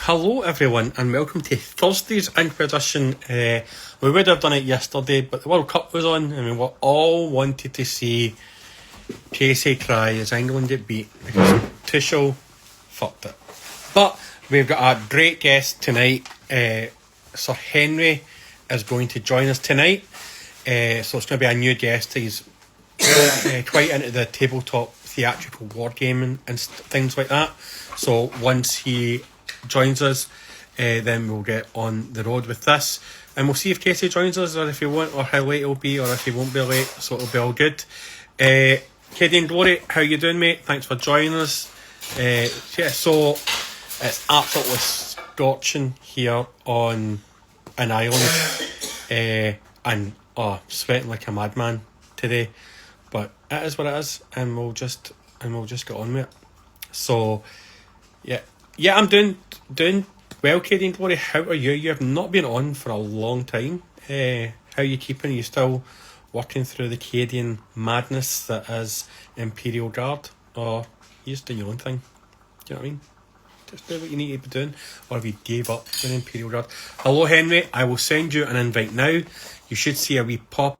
Hello, everyone, and welcome to Thursday's Inquisition. We would have done it yesterday, but the World Cup was on, and we were all wanted to see Casey cry as England get beat because Tuchel fucked it. But we've got a great guest tonight. Sir Henry is going to join us tonight. So it's going to be a new guest. He's quite into the tabletop theatrical wargaming and things like that. So once he joins us, then we'll get on the road with this, and we'll see if Casey joins us, or if he won't, or how late it'll be, or if he won't be late. So it'll be all good. Katie and Glory, how you doing, mate? Thanks for joining us. So it's absolutely scorching here on an island, and sweating like a madman today. But it is what it is, and we'll just get on with it. So yeah, I'm doing well, Katie and Glory. How are you? You have not been on for a long time. How are you keeping? Are you still working through the Cadian madness that is Imperial Guard, or you just doing your own thing? Do you know what I mean? Just do what you need to be doing, or have you gave up doing Imperial Guard? Hello, Henry. I will send you an invite now. You should see a wee pop,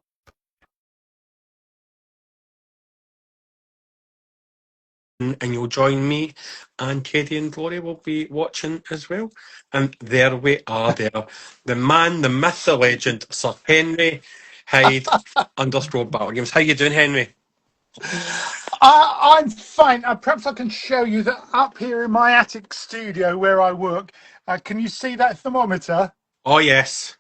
and you'll join me, and Katie and Glory will be watching as well. And there we are there. The man, the myth, the legend, Sir Henry Hyde _ Battle Games. How you doing, Henry? I'm fine. Perhaps I can show you that up here in my attic studio where I work. Can you see that thermometer? Oh, yes.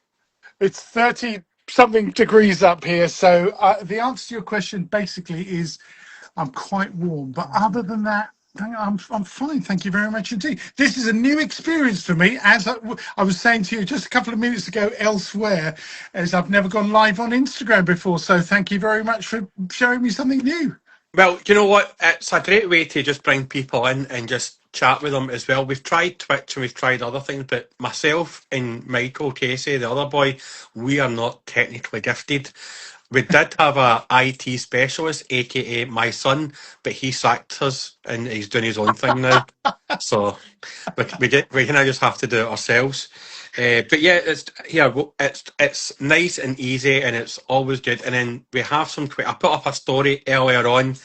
It's 30 something degrees up here. So the answer to your question basically is I'm quite warm. But other than that, I'm fine. Thank you very much indeed. This is a new experience for me. As I was saying to you just a couple of minutes ago elsewhere, as I've never gone live on Instagram before. So thank you very much for showing me something new. Well, you know what? It's a great way to just bring people in and just chat with them as well. We've tried Twitch and we've tried other things, but myself and Michael Casey, the other boy, we are not technically gifted. We did have a IT specialist, aka my son, but he sacked us and he's doing his own thing now. So we kind of just have to do it ourselves. But yeah, it's nice and easy, and it's always good. And then we have some. I put up a story earlier on,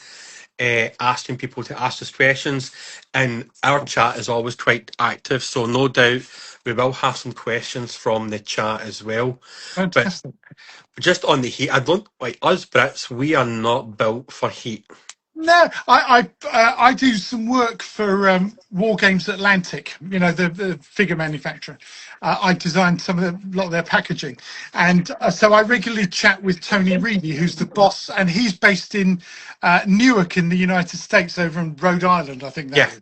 asking people to ask us questions, and our chat is always quite active. So no doubt we will have some questions from the chat as well. Fantastic. But just on the heat, I don't like us Brits. We are not built for heat. No, I do some work for War Games Atlantic, you know, the figure manufacturer. I designed a lot of their packaging, and so I regularly chat with Tony Reedy, who's the boss, and he's based in Newark in the United States, over in Rhode Island, I think that is.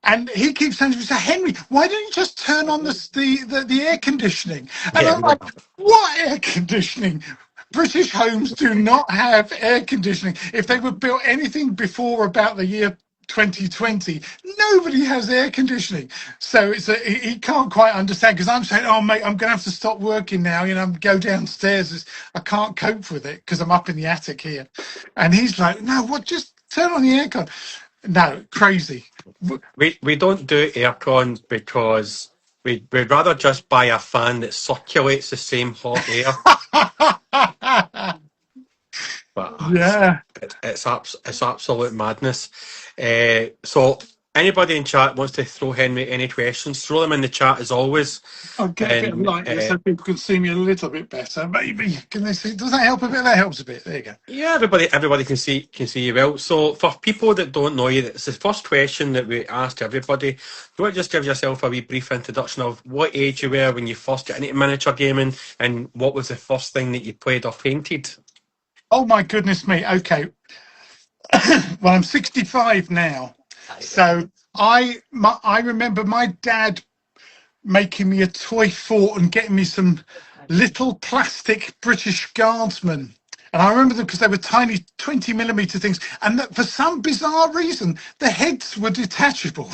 And he keeps saying to me, Henry, why don't you just turn on the air conditioning? And I'm like, what air conditioning? British homes do not have air conditioning. If they were built anything before about the year 2020, nobody has air conditioning. So he can't quite understand, because I'm saying, oh, mate, I'm going to have to stop working now, you know, go downstairs. I can't cope with it because I'm up in the attic here. And he's like, no, what, just turn on the aircon. No, crazy. We don't do aircons because we'd rather just buy a fan that circulates the same hot air. But Yeah. it's absolute madness. So anybody in chat wants to throw Henry any questions, throw them in the chat as always. I'll get a bit of light here so people can see me a little bit better. Maybe can they see? Does that help a bit? That helps a bit. There you go. Yeah, everybody can see you well. So for people that don't know you, it's the first question that we ask everybody. Do you want to just give yourself a wee brief introduction of what age you were when you first got into miniature gaming, and what was the first thing that you played or painted? Oh my goodness me. Okay. Well, I'm 65 now. So I remember my dad making me a toy fort and getting me some little plastic British Guardsmen. And I remember them because they were tiny 20mm things. And that for some bizarre reason, the heads were detachable.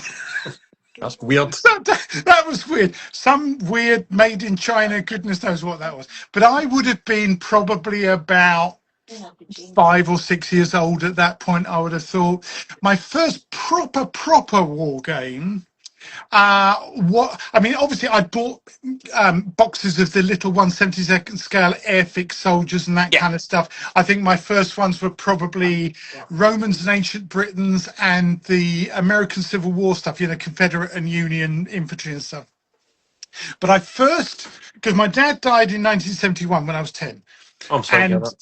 That's weird. That was weird. Some weird made in China, goodness knows what that was. But I would have been probably about 5 or 6 years old at that point, I would have thought. My first proper war game What I mean, obviously, I bought boxes of the little 1/72nd scale Airfix soldiers and that Yeah. kind of stuff. I think my first ones were probably Romans and Ancient Britons and the American Civil War stuff, you know, Confederate and Union infantry and stuff. But I first, because my dad died in 1971 when I was 10. I'm sorry to hear And that.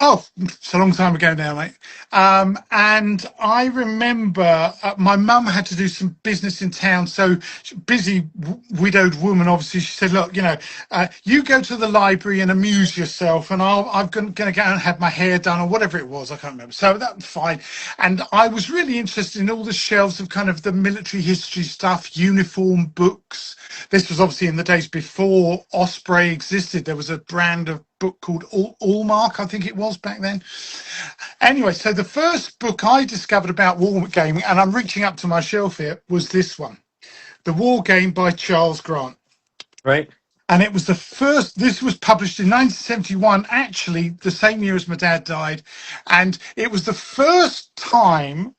oh, it's a long time ago now, mate. And I remember my mum had to do some business in town. So busy, widowed woman, obviously, she said, look, you know, you go to the library and amuse yourself, and I'm going to go and have my hair done or whatever it was. I can't remember. So that was fine. And I was really interested in all the shelves of kind of the military history stuff, uniform books. This was obviously in the days before Osprey existed. There was a brand of book called Allmark, I think it was back then. Anyway, so the first book I discovered about wargaming, and I'm reaching up to my shelf here, was this one, The War Game by Charles Grant. Right. And it was the first, this was published in 1971, actually the same year as my dad died. And it was the first time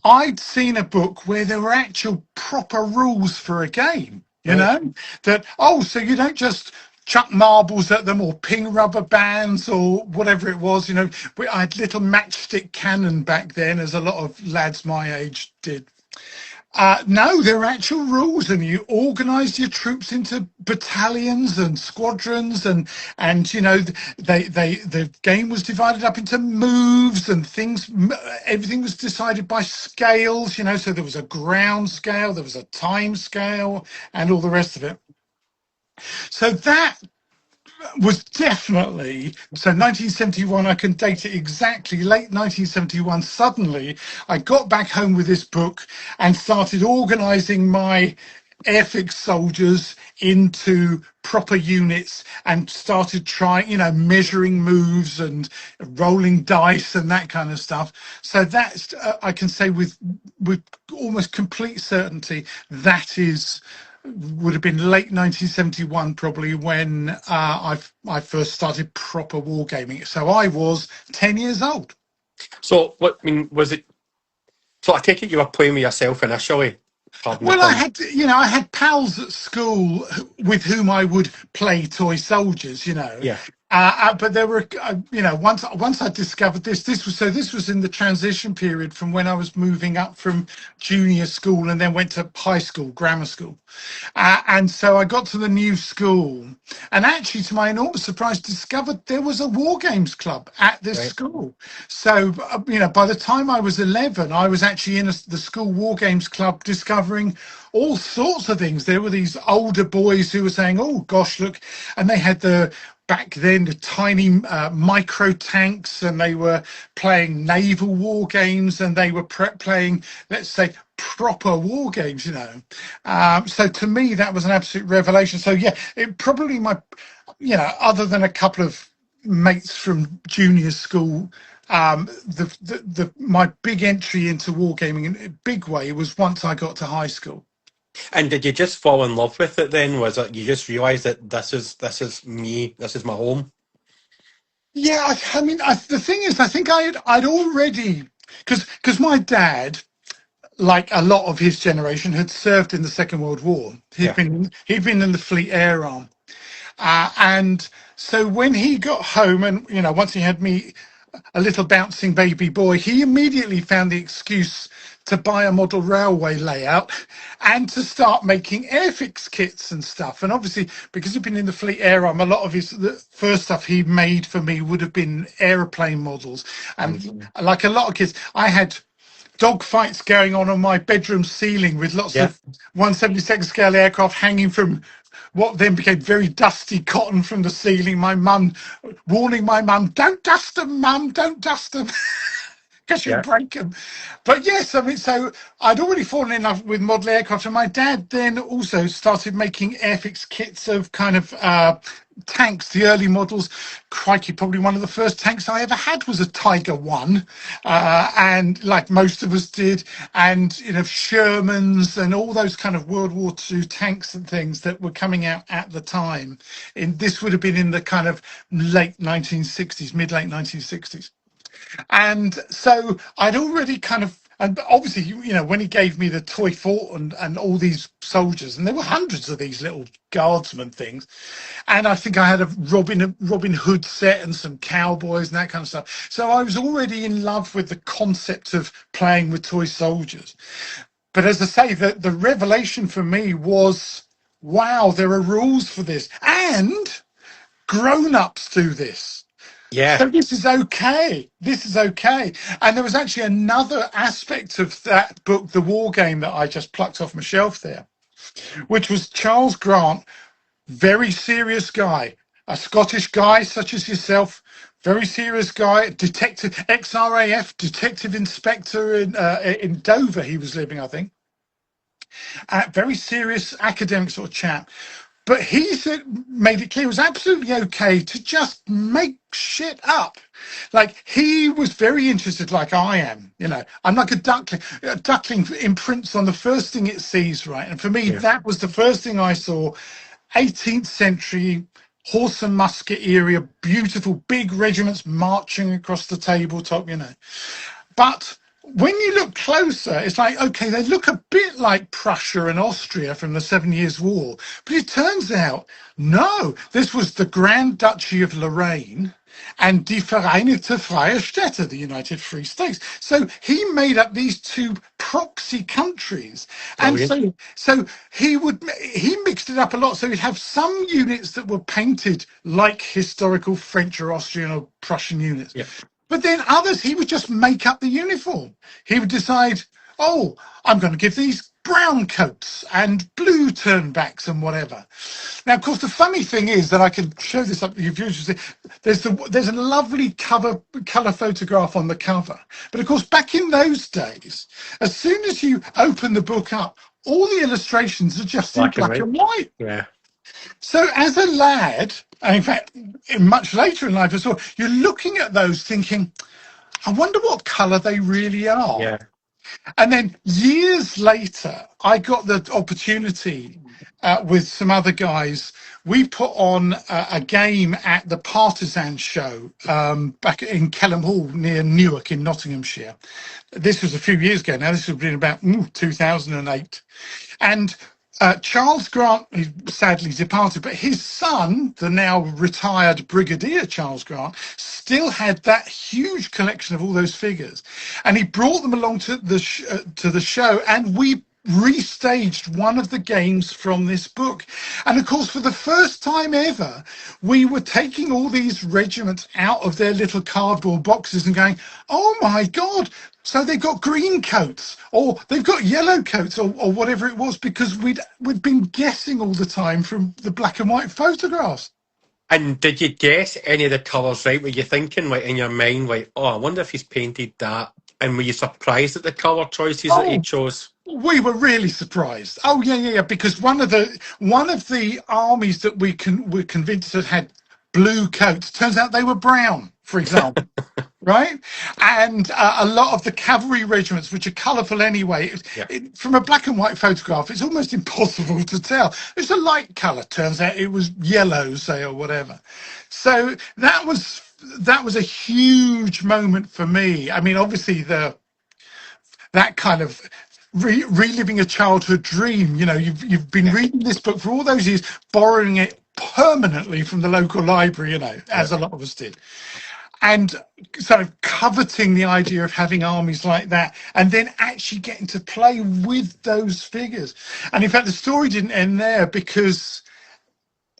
I'd seen a book where there were actual proper rules for a game, you Right. know, that, oh, so you don't just chuck marbles at them or ping rubber bands or whatever it was, you know. I had little matchstick cannon back then, as a lot of lads my age did. No, there are actual rules, and you organised your troops into battalions and squadrons, and you know the game was divided up into moves and things. Everything was decided by scales, you know. So there was a ground scale, there was a time scale, and all the rest of it. So that was definitely, so 1971, I can date it exactly, late 1971. Suddenly I got back home with this book and started organizing my airfix soldiers into proper units and started trying, you know, measuring moves and rolling dice and that kind of stuff. So that's I can say with almost complete certainty that is would have been late 1971 probably when I first started proper wargaming. So I was 10 years old. So, what I mean was it? So, I take it you were playing with yourself initially. Pardon the Well, I pun. had, you know, I had pals at school with whom I would play toy soldiers, you know. Yeah. But there were, you know, once I discovered this was in the transition period from when I was moving up from junior school and then went to high school, grammar school, and so I got to the new school, and actually, to my enormous surprise, discovered there was a war games club at this Right. school. So, you know, by the time I was 11, I was actually in the school war games club, discovering all sorts of things. There were these older boys who were saying, "Oh gosh, look," and they had back then the tiny micro tanks, and they were playing naval war games, and they were playing, let's say, proper war games, you know. So to me that was an absolute revelation. So yeah, it probably my, you know, other than a couple of mates from junior school, the my big entry into wargaming in a big way was once I got to high school. And did you just fall in love with it then? Was it you just realised that this is me, this is my home? Yeah, I mean, the thing is, I think I'd already, because my dad, like a lot of his generation, had served in the Second World War. Yeah. He'd been in the Fleet Air Arm, and so when he got home, and you know, once he had me, a little bouncing baby boy, he immediately found the excuse to buy a model railway layout and to start making airfix kits and stuff. And obviously, because he'd been in the Fleet Air Arm, a lot of the first stuff he made for me would have been aeroplane models. And Mhm. like a lot of kids, I had dog fights going on my bedroom ceiling with lots Yeah. of 1/72nd scale aircraft hanging from what then became very dusty cotton from the ceiling. My mum warning my mum, "Don't dust them, mum, don't dust them," because you'll Yeah. break them. But yes, I mean, so I'd already fallen in love with model aircraft, and my dad then also started making airfix kits of kind of tanks, the early models. Crikey, probably one of the first tanks I ever had was a Tiger One, and like most of us did, and you know, Shermans and all those kind of World War II tanks and things that were coming out at the time. This would have been in the kind of late 1960s, mid late 1960s. And so I'd already kind of, And obviously, when he gave me the toy fort and all these soldiers, and there were hundreds of these little guardsmen things, and I think I had a Robin Hood set and some cowboys and that kind of stuff. So I was already in love with the concept of playing with toy soldiers. But as I say, the revelation for me was, wow, there are rules for this, and grown-ups do this. Yeah. So this is okay. This is okay. And there was actually another aspect of that book, The War Game, that I just plucked off my shelf there, which was Charles Grant, very serious guy, a Scottish guy such as yourself, very serious guy, detective, ex-RAF, detective inspector in Dover. He was living, I think. Very serious academic sort of chap. But he said, made it clear it was absolutely okay to just make shit up. Like, he was very interested, like I am. I'm like a duckling. A duckling imprints on the first thing it sees, right? And for me, that was the first thing I saw. 18th century horse and musket area, beautiful big regiments marching across the tabletop, But when you look closer, it's like, okay, they look a bit like Prussia and Austria from the 7 Years' War. But it turns out, no, this was the Grand Duchy of Lorraine and Die Vereinigte Freie Städte, the United Free States. So he made up these two proxy countries. Brilliant. And so he mixed it up a lot. So he'd have some units that were painted like historical French or Austrian or Prussian units. Yeah. But then others, he would just make up the uniform. He would decide, oh, I'm going to give these brown coats and blue turnbacks and whatever. Now, of course, the funny thing is that I can show this up to your viewers. There's a lovely colour photograph on the cover. But of course, back in those days, as soon as you open the book up, all the illustrations are just in black and white. Yeah. So as a lad, and in fact, much later in life as well, you're looking at those thinking, I wonder what colour they really are. Yeah. And then years later, I got the opportunity with some other guys. We put on a game at the Partisan Show back in Kelham Hall near Newark in Nottinghamshire. This was a few years ago now. This would have been about 2008. And Charles Grant, he sadly departed, but his son, the now retired Brigadier Charles Grant, still had that huge collection of all those figures, and he brought them along to the show, and we restaged one of the games from this book. And of course, for the first time ever, we were taking all these regiments out of their little cardboard boxes and going, oh my God, so they've got green coats or they've got yellow coats or whatever it was, because we'd been guessing all the time from the black and white photographs. And did you guess any of the colours right? Were you thinking, like, in your mind, like, oh, I wonder if he's painted that? And were you surprised at the colour choices that he chose? We were really surprised. Oh yeah, because one of the armies that we're convinced had blue coats, turns out they were brown, for example. Right? And a lot of the cavalry regiments, which are colourful anyway, from a black and white photograph, it's almost impossible to tell. It's a light colour. Turns out it was yellow, say, or whatever. So that was a huge moment for me. I mean, obviously that kind of reliving a childhood dream. You've been reading this book for all those years, borrowing it permanently from the local library, as a lot of us did. And sort of coveting the idea of having armies like that, and then actually getting to play with those figures. And in fact, the story didn't end there, because,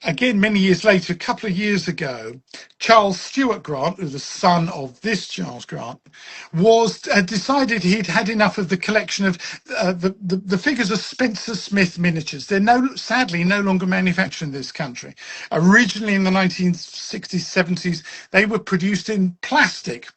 again, many years later, a couple of years ago, Charles Stewart Grant, who's the son of this Charles Grant, had decided he'd had enough of the collection of the figures of Spencer Smith miniatures. They're sadly no longer manufactured in this country. Originally in the 1960s, 70s, they were produced in plastic.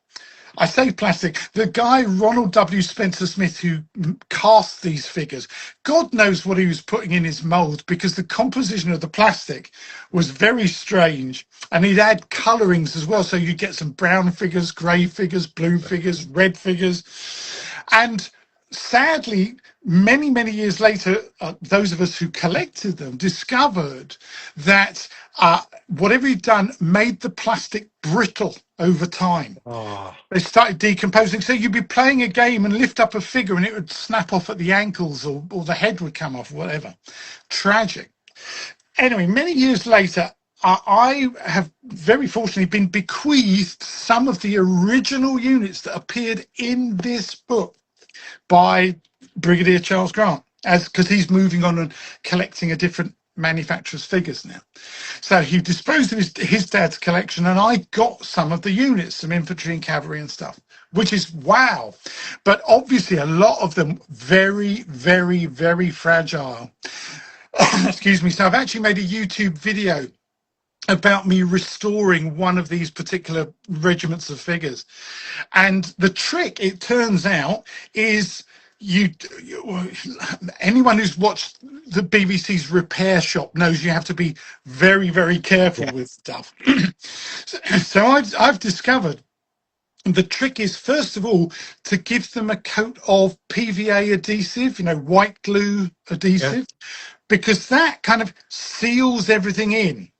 I say plastic. The guy, Ronald W. Spencer Smith, who cast these figures, God knows what he was putting in his mould, because the composition of the plastic was very strange. And he'd add colourings as well. So you get some brown figures, grey figures, blue figures, red figures. And sadly, many years later, those of us who collected them discovered that whatever he'd done made the plastic brittle over time. Oh, They started decomposing. So you'd be playing a game and lift up a figure and it would snap off at the ankles, or the head would come off, whatever. Tragic. Anyway, many years later, I have very fortunately been bequeathed some of the original units that appeared in this book by Brigadier Charles Grant, as because he's moving on and collecting a different manufacturer's figures now. So he disposed of his dad's collection, and I got some of the units, some infantry and cavalry and stuff, which is wow. But obviously a lot of them very fragile. Excuse me. So I've actually made a YouTube video about me restoring one of these particular regiments of figures. And the trick, it turns out, is anyone who's watched the BBC's Repair Shop knows you have to be very careful with stuff. So I've discovered the trick is, first of all, to give them a coat of PVA adhesive, white glue adhesive, because that kind of seals everything in.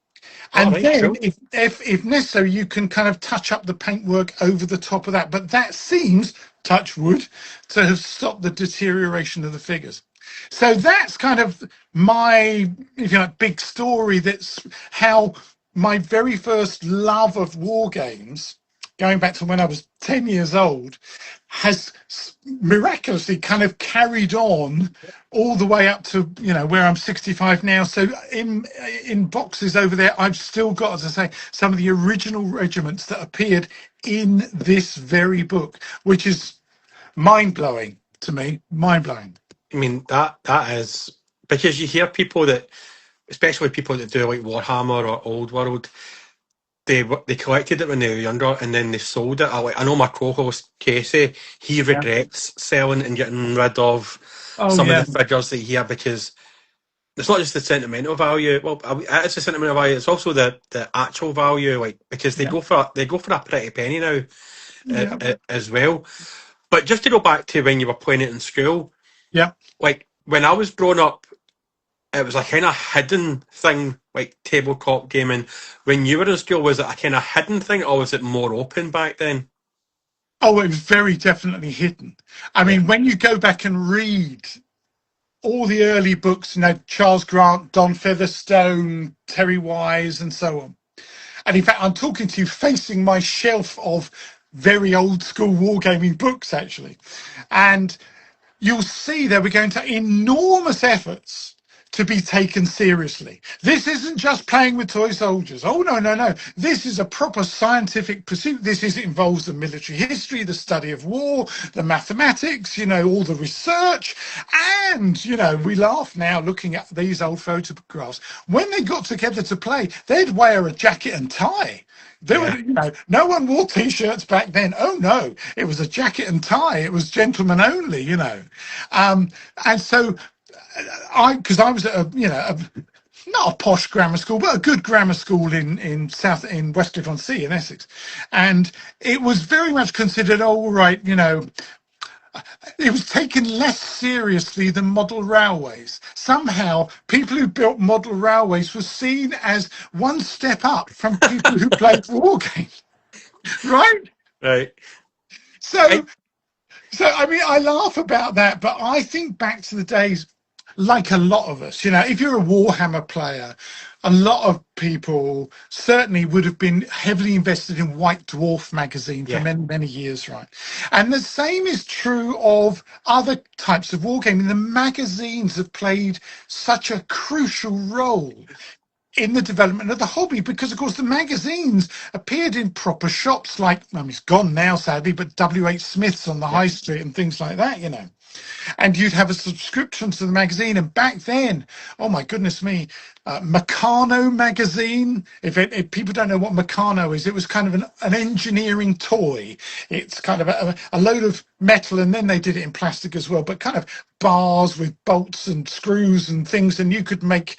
And then, cool. if necessary, you can kind of touch up the paintwork over the top of that. But that seems, touch wood, to have stopped the deterioration of the figures. So that's kind of my, if you like, big story. That's how my very first love of war games, going back to when I was 10 years old, has miraculously kind of carried on all the way up to where I'm 65 now. So in boxes over there, I've still got, as I say, some of the original regiments that appeared in this very book, which is mind-blowing to me. Mind-blowing. I mean, that is because you hear people that, especially people that do like Warhammer or Old World, they collected it when they were younger and then they sold it. I know my co-host Casey, he regrets selling and getting rid of some of the figures that he had, because it's not just the sentimental value. Well, it's the sentimental value. It's also the actual value, like, because they go for a pretty penny now, as well. But just to go back to when you were playing it in school, like when I was growing up, it was a kind of hidden thing, like tabletop gaming. When you were in school, was it a kind of hidden thing, or was it more open back then? Oh, it was very definitely hidden. I mean, when you go back and read all the early books, Charles Grant, Don Featherstone, Terry Wise, and so on. And in fact, I'm talking to you facing my shelf of very old school wargaming books, actually. And you'll see that we're going to enormous efforts to be taken seriously. This isn't just playing with toy soldiers. Oh, no. This is a proper scientific pursuit. This involves the military history, the study of war, the mathematics, all the research. And, we laugh now looking at these old photographs. When they got together to play, they'd wear a jacket and tie. There were, no one wore T-shirts back then. Oh no, it was a jacket and tie. It was gentlemen only, and so because I was at not a posh grammar school, but a good grammar school in Westcliff-on-Sea in Essex, and it was very much considered, all right, it was taken less seriously than model railways. Somehow, people who built model railways were seen as one step up from people who played war games, right? Right. So I mean, I laugh about that, but I think back to the days, like a lot of us, if you're a Warhammer player, a lot of people certainly would have been heavily invested in White Dwarf magazine for many years, right? And the same is true of other types of wargaming. The magazines have played such a crucial role in the development of the hobby, because of course the magazines appeared in proper shops like, it's gone now sadly, but WH Smith's on the high street and things like that, and you'd have a subscription to the magazine. And back then, oh my goodness me, Meccano magazine, if people don't know what Meccano is, it was kind of an engineering toy. It's kind of a load of metal, and then they did it in plastic as well, but kind of bars with bolts and screws and things, and you could make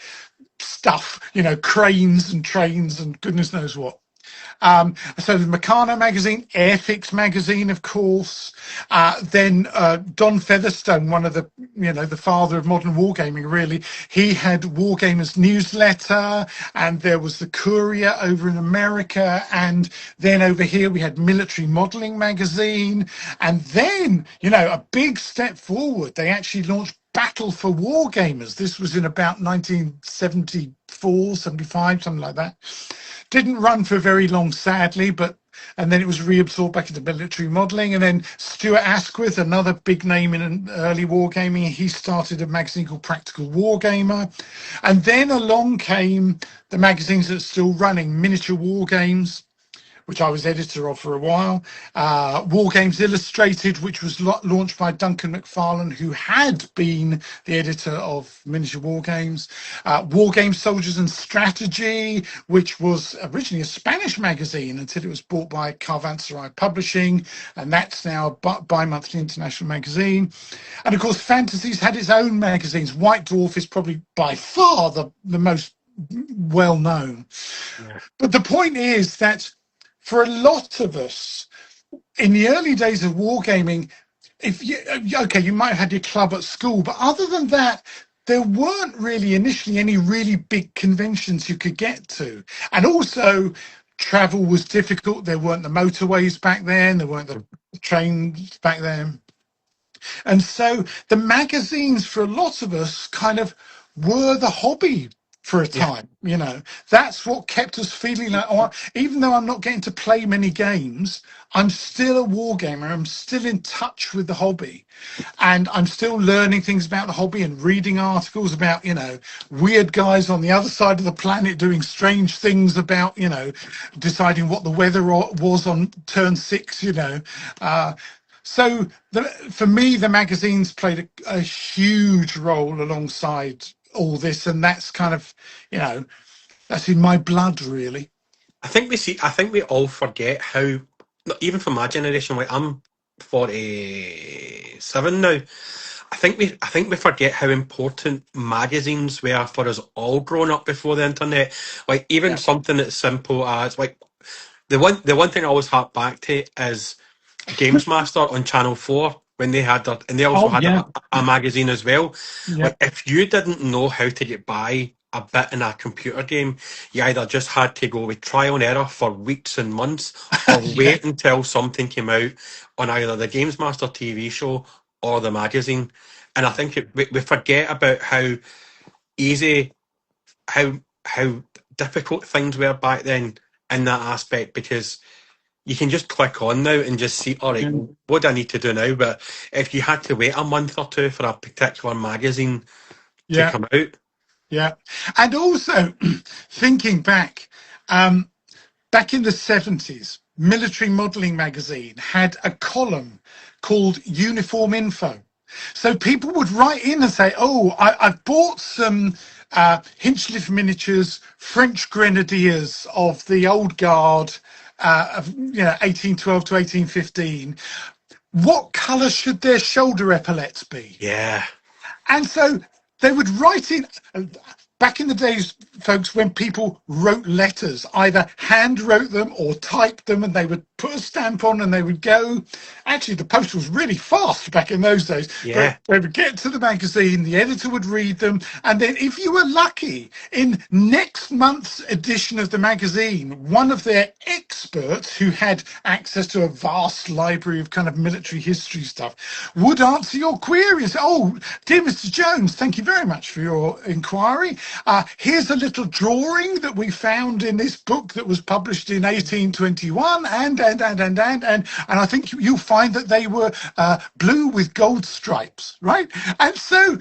stuff, cranes and trains and goodness knows what. So the Meccano magazine, Airfix magazine, of course. Then Don Featherstone, one of the, the father of modern wargaming, really, he had Wargamers newsletter, and there was the Courier over in America, and then over here we had Military Modeling magazine, and then, a big step forward, they actually launched Battle for Wargamers. This was in about 1974, 75, something like that. Didn't run for very long, sadly, and then it was reabsorbed back into military modelling. And then Stuart Asquith, another big name in early wargaming, he started a magazine called Practical Wargamer. And then along came the magazines that are still running, Miniature Wargames, which I was editor of for a while, War Games Illustrated, which was launched by Duncan McFarlane, who had been the editor of Miniature War Games, War Games Soldiers and Strategy, which was originally a Spanish magazine until it was bought by Caravanserai Publishing, and that's now a bi-monthly international magazine. And of course, Fantasy's had its own magazines. White Dwarf is probably by far the most well known. Yeah. But the point is that for a lot of us, in the early days of wargaming, you might have had your club at school, but other than that, there weren't really initially any really big conventions you could get to. And also, travel was difficult. There weren't the motorways back then. There weren't the trains back then. And so the magazines, for a lot of us, kind of were the hobby for a time. That's what kept us feeling like, even though I'm not getting to play many games, I'm still a war gamer. I'm still in touch with the hobby, and I'm still learning things about the hobby and reading articles about, weird guys on the other side of the planet doing strange things about, deciding what the weather was on turn 6, So for me, the magazines played a huge role alongside all this, and that's kind of, that's in my blood, really. I think we all forget how, even from my generation, like I'm 47 now. I think we forget how important magazines were for us all growing up before the internet. Like even something as simple as like the one thing I always hark back to is Games Master on Channel 4 when they had their, and they also had a magazine as well. Like if you didn't know how to get by a bit in a computer game, you either just had to go with trial and error for weeks and months, or wait until something came out on either the Games Master TV show or the magazine. And I think we forget about how easy, how difficult things were back then in that aspect, because you can just click on now and just see, all right, what do I need to do now? But if you had to wait a month or two for a particular magazine to come out. Yeah. And also, thinking back, back in the 70s, Military Modelling magazine had a column called Uniform Info. So people would write in and say, I've bought some Hinchliffe miniatures, French Grenadiers of the old guard, of 1812 to 1815. What colour should their shoulder epaulettes be? Yeah. And so they would write in. Back in the days, folks, when people wrote letters, either hand wrote them or typed them, and they would put a stamp on and they would go. Actually, the post was really fast back in those days. Yeah. They would get to the magazine, the editor would read them, and then if you were lucky, in next month's edition of the magazine, one of their experts who had access to a vast library of kind of military history stuff would answer your query and say, dear Mr. Jones, thank you very much for your inquiry. Here's a little drawing that we found in this book that was published in 1821, and I think you'll find that they were blue with gold stripes, right? And so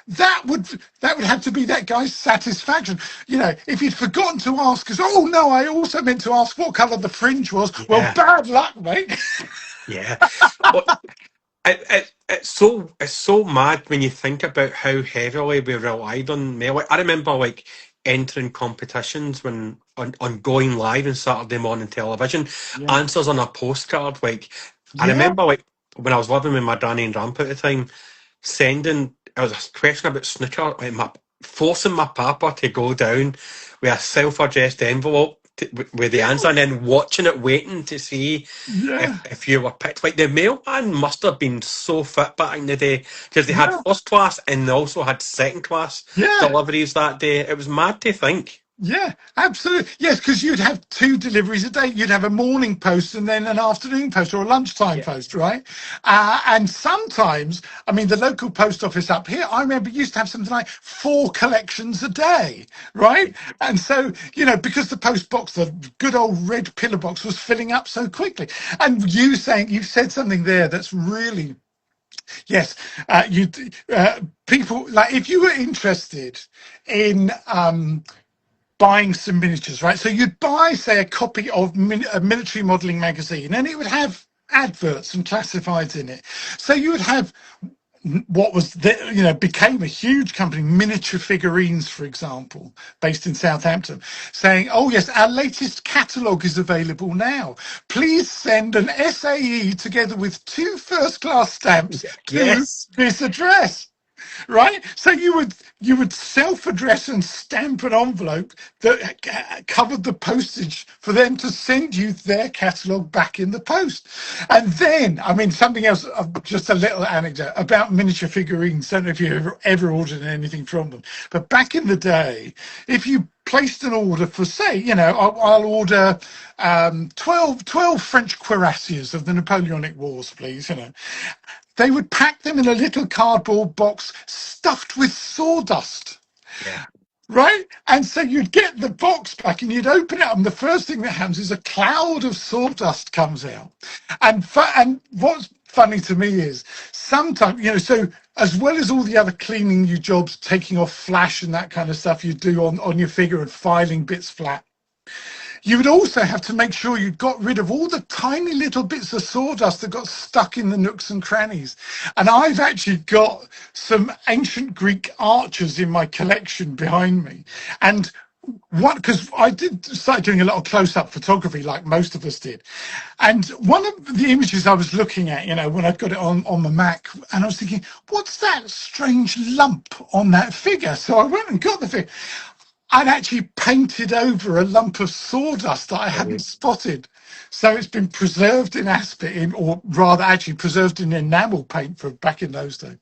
that would have to be that guy's satisfaction. If he'd forgotten to ask us, I also meant to ask what colour the fringe was. Yeah. Well, bad luck, mate. Yeah. Well, it's so mad when you think about how heavily we relied on mail. I remember entering competitions when on going live on Saturday morning television, answers on a postcard. I remember when I was living with my granny and grandpa at the time, it was a question about snooker, forcing my papa to go down with a self-addressed envelope with the answer, and then watching it, waiting to see Yeah, if you were picked. Like the mailman must have been so fit back in the day because they had yeah, first class and they also had second class yeah. deliveries that day. It was mad to think. Yeah, absolutely. Yes, because you'd have two deliveries a day. You'd have a morning post and then an afternoon post or a lunchtime Yeah, post, right? And sometimes, I mean, the local post office up here, I remember used to have something like 4 collections a day, right? And so, because the post box, the good old red pillar box, was filling up so quickly. And you said something there that's really, yes, you people like if you were interested in buying some miniatures, right? So you'd buy, say, a copy of a military modeling magazine, and it would have adverts and classifieds in it. So you would have what was became a huge company, Miniature Figurines, for example, based in Southampton, saying, "Oh yes, our latest catalogue is available now. Please send an SAE together with 2 first-class stamps to yes. this address." Right, so you would self-address and stamp an envelope that covered the postage for them to send you their catalogue back in the post. And then, I mean, something else, just a little anecdote about miniature figurines. Don't know if you ever ordered anything from them, but back in the day, if you placed an order for, say, I'll order 12 French cuirassiers of the Napoleonic Wars, please, they would pack them in a little cardboard box stuffed with sawdust, Yeah. right? And so you'd get the box back and you'd open it up, and the first thing that happens is a cloud of sawdust comes out. And what's funny to me is sometimes, so as well as all the other cleaning you jobs, taking off flash and that kind of stuff you do on your figure and filing bits flat, you would also have to make sure you got rid of all the tiny little bits of sawdust that got stuck in the nooks and crannies. And I've actually got some ancient Greek archers in my collection behind me. And because I did start doing a lot of close-up photography, like most of us did. And one of the images I was looking at, when I got it on the Mac, and I was thinking, what's that strange lump on that figure? So I went and got the figure. I'd actually painted over a lump of sawdust that I hadn't spotted. So it's been preserved in aspect, or rather actually preserved in enamel paint for back in those days.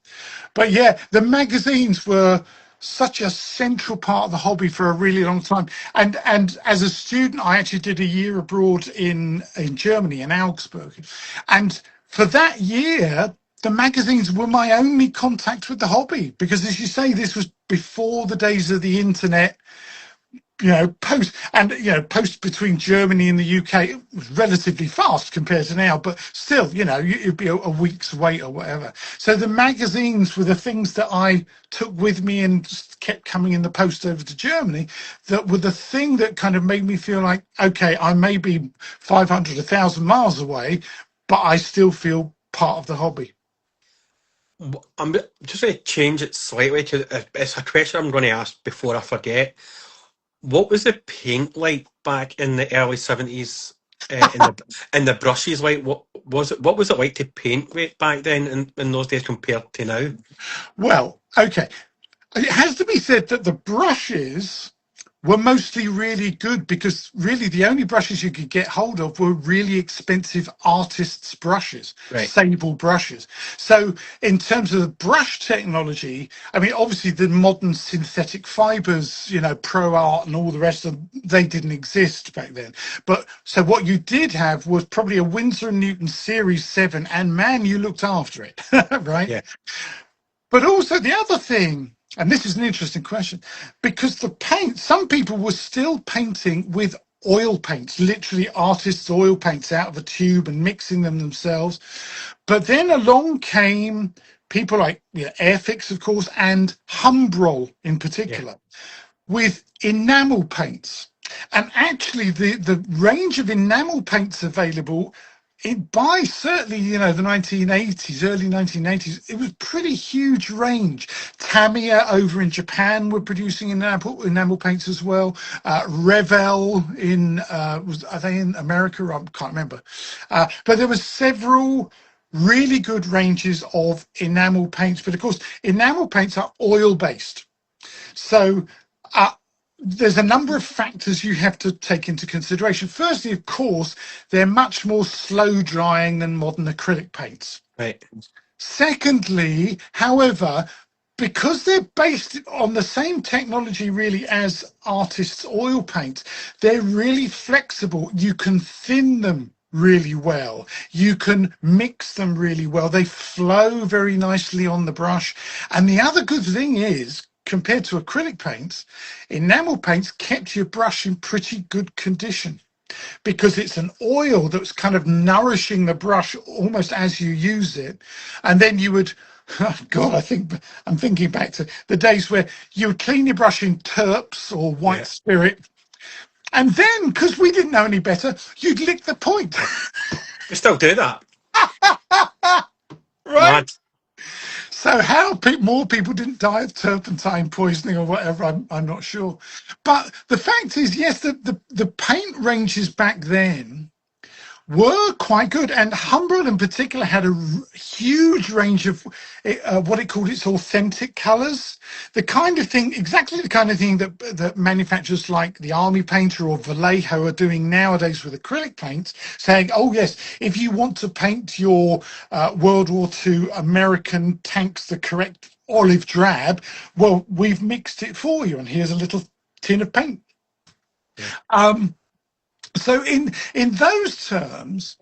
But yeah, the magazines were such a central part of the hobby for a really long time. And as a student, I actually did a year abroad in Germany, in Augsburg. And for that year, the magazines were my only contact with the hobby, because as you say, this was before the days of the internet. Post between Germany and the UK, it was relatively fast compared to now, but still, it'd be a week's wait or whatever. So the magazines were the things that I took with me and just kept coming in the post over to Germany, that were the thing that kind of made me feel like, okay, I may be 500, 1,000 miles away, but I still feel part of the hobby. I'm just going to change it slightly because it's a question I'm going to ask before I forget. What was the paint like back in the early 70s? In the brushes, like what was it? What was it like to paint with back then in those days compared to now? Well, okay. It has to be said that the brushes were mostly really good, because really the only brushes you could get hold of were really expensive artists' brushes, Right. sable brushes. So in terms of the brush technology, I mean, obviously the modern synthetic fibers, Pro Art and all the rest of them, they didn't exist back then. But so what you did have was probably a Winsor & Newton Series 7, and man, you looked after it, right? Yeah. But also the other thing, and this is an interesting question, because the paint, some people were still painting with oil paints, literally artists' oil paints out of a tube and mixing them themselves. But then along came people like Airfix, of course, and Humbrol in Yeah. particular, with enamel paints. And actually the range of enamel paints available by certainly, the 1980s, early 1980s, it was pretty huge range. Tamiya over in Japan were producing enamel paints as well. Revell are they in America? I can't remember. But there were several really good ranges of enamel paints. But of course, enamel paints are oil based. So uh, there's a number of factors you have to take into consideration. Firstly, of course, they're much more slow drying than modern acrylic paints. Right. Secondly, however, because they're based on the same technology really as artists' oil paints, they're really flexible. You can thin them really well. You can mix them really well. They flow very nicely on the brush. And the other good thing is, compared to acrylic paints, enamel paints kept your brush in pretty good condition because it's an oil that's kind of nourishing the brush almost as you use it. And then you would, oh God, I'm thinking back to the days where you would clean your brush in terps or white Yeah. spirit. And then, because we didn't know any better, you'd lick the point. We still do that. Right? Mad. So how more people didn't die of turpentine poisoning or whatever, I'm not sure. But the fact is, yes, the paint ranges back then were quite good, and Humbrol in particular had a huge range of what it called its authentic colors, the kind of thing, exactly the kind of thing that manufacturers like the Army Painter or Vallejo are doing nowadays with acrylic paints, saying, oh yes, if you want to paint your World War II American tanks the correct olive drab, well, we've mixed it for you and here's a little tin of paint. Yeah. So in those terms,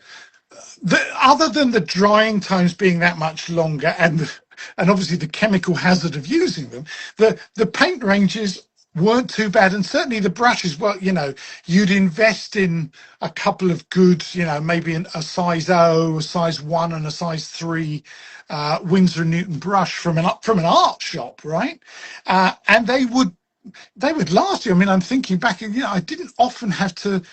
other than the drying times being that much longer and obviously the chemical hazard of using them, the paint ranges weren't too bad, and certainly the brushes, well, you'd invest in a couple of good, maybe a size O, a size 1 and a size 3 Winsor & Newton brush from an art shop, right? And they would last you. I mean, I'm thinking back, I didn't often have to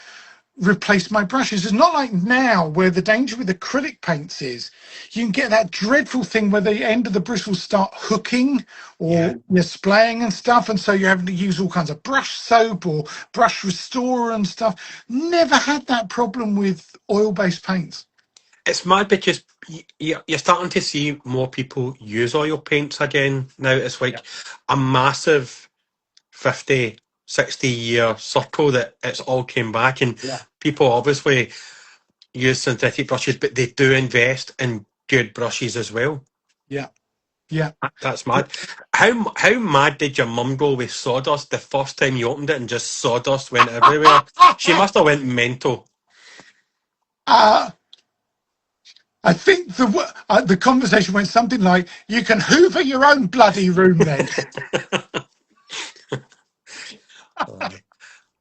replace my brushes. It's not like now where the danger with acrylic paints is you can get that dreadful thing where the end of the bristles start hooking or splaying and stuff, and so you're having to use all kinds of brush soap or brush restorer and stuff. Never had that problem with oil-based paints. It's mad because you're starting to see more people use oil paints again now. It's like a massive 50, 60-year circle that it's all came back, and people obviously use synthetic brushes, but they do invest in good brushes as well. Yeah, yeah. That's mad. How mad did your mum go with sawdust the first time you opened it and just sawdust went everywhere? She must have went mental. uh I think the conversation went something like, you can hoover your own bloody room then.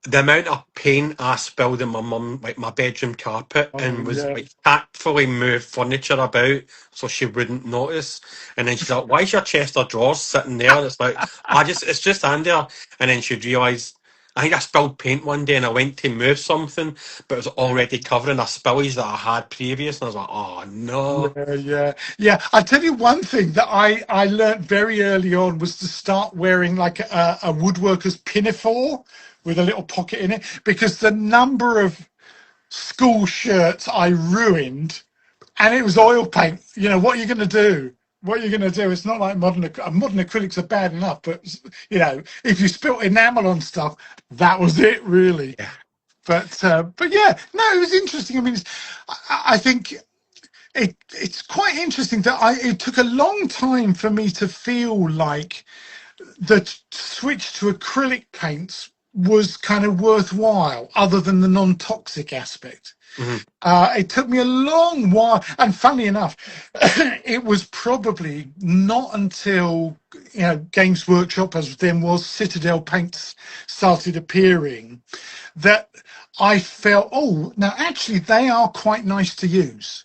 The amount of paint I spilled in my mum, like my bedroom carpet, Oh, and was yeah. like tactfully moved furniture about so she wouldn't notice. And then she's like, "Why is your chest of drawers sitting there?" And it's like, it's just in there. And then she'd realise, I think I spilled paint one day, and I went to move something, but it was already covering a spillage that I had previous. And I was like, "Oh no!" Yeah. I tell you one thing that I learned very early on was to start wearing like a woodworker's pinafore with a little pocket in it, because the number of school shirts I ruined, and it was oil paint. What are you going to do? What are you going to do? It's not like modern acrylics are bad enough, but if you spilt enamel on stuff, that was it really. Yeah. But yeah, no, it was interesting. I mean, I think it's quite interesting that it took a long time for me to feel like the switch to acrylic paints was kind of worthwhile, other than the non-toxic aspect. Mm-hmm. It took me a long while, and funnily enough, it was probably not until Games Workshop, as then was Citadel paints, started appearing, that I felt, oh, now actually they are quite nice to use.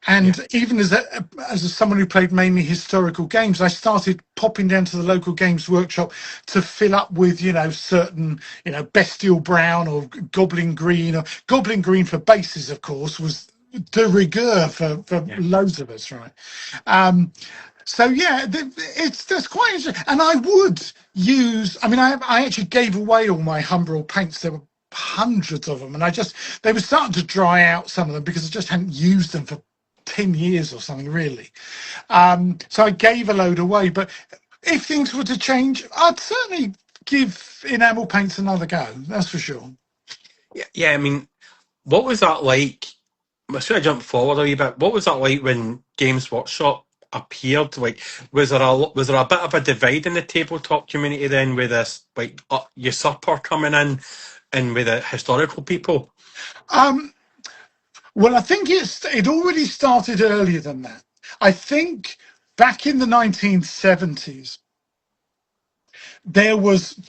And even as someone who played mainly historical games, I started popping down to the local Games Workshop to fill up with, certain, bestial brown or goblin green for bases, of course, was de rigueur for loads of us, right? So yeah, that's quite interesting. And I would use, I mean, I actually gave away all my Humbrol paints. There were hundreds of them, and they were starting to dry out, some of them, because I just hadn't used them for 10 years or something, really. So I gave a load away. But if things were to change, I'd certainly give enamel paints another go. That's for sure. Yeah, I mean, what was that like? I'm sort of jump forward a wee bit. What was that like when Games Workshop appeared? Like, was there a bit of a divide in the tabletop community then, with this like usurper coming in, and with the historical people? Um, well, I think it already started earlier than that. I think back in the 1970s, there was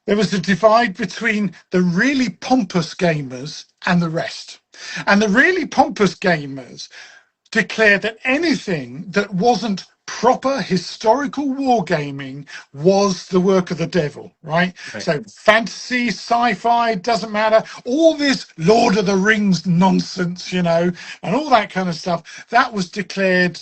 there was a divide between the really pompous gamers and the rest. And the really pompous gamers declared that anything that wasn't proper historical wargaming was the work of the devil, right? Right. So fantasy, sci-fi, doesn't matter. All this Lord of the Rings nonsense, and all that kind of stuff, that was declared,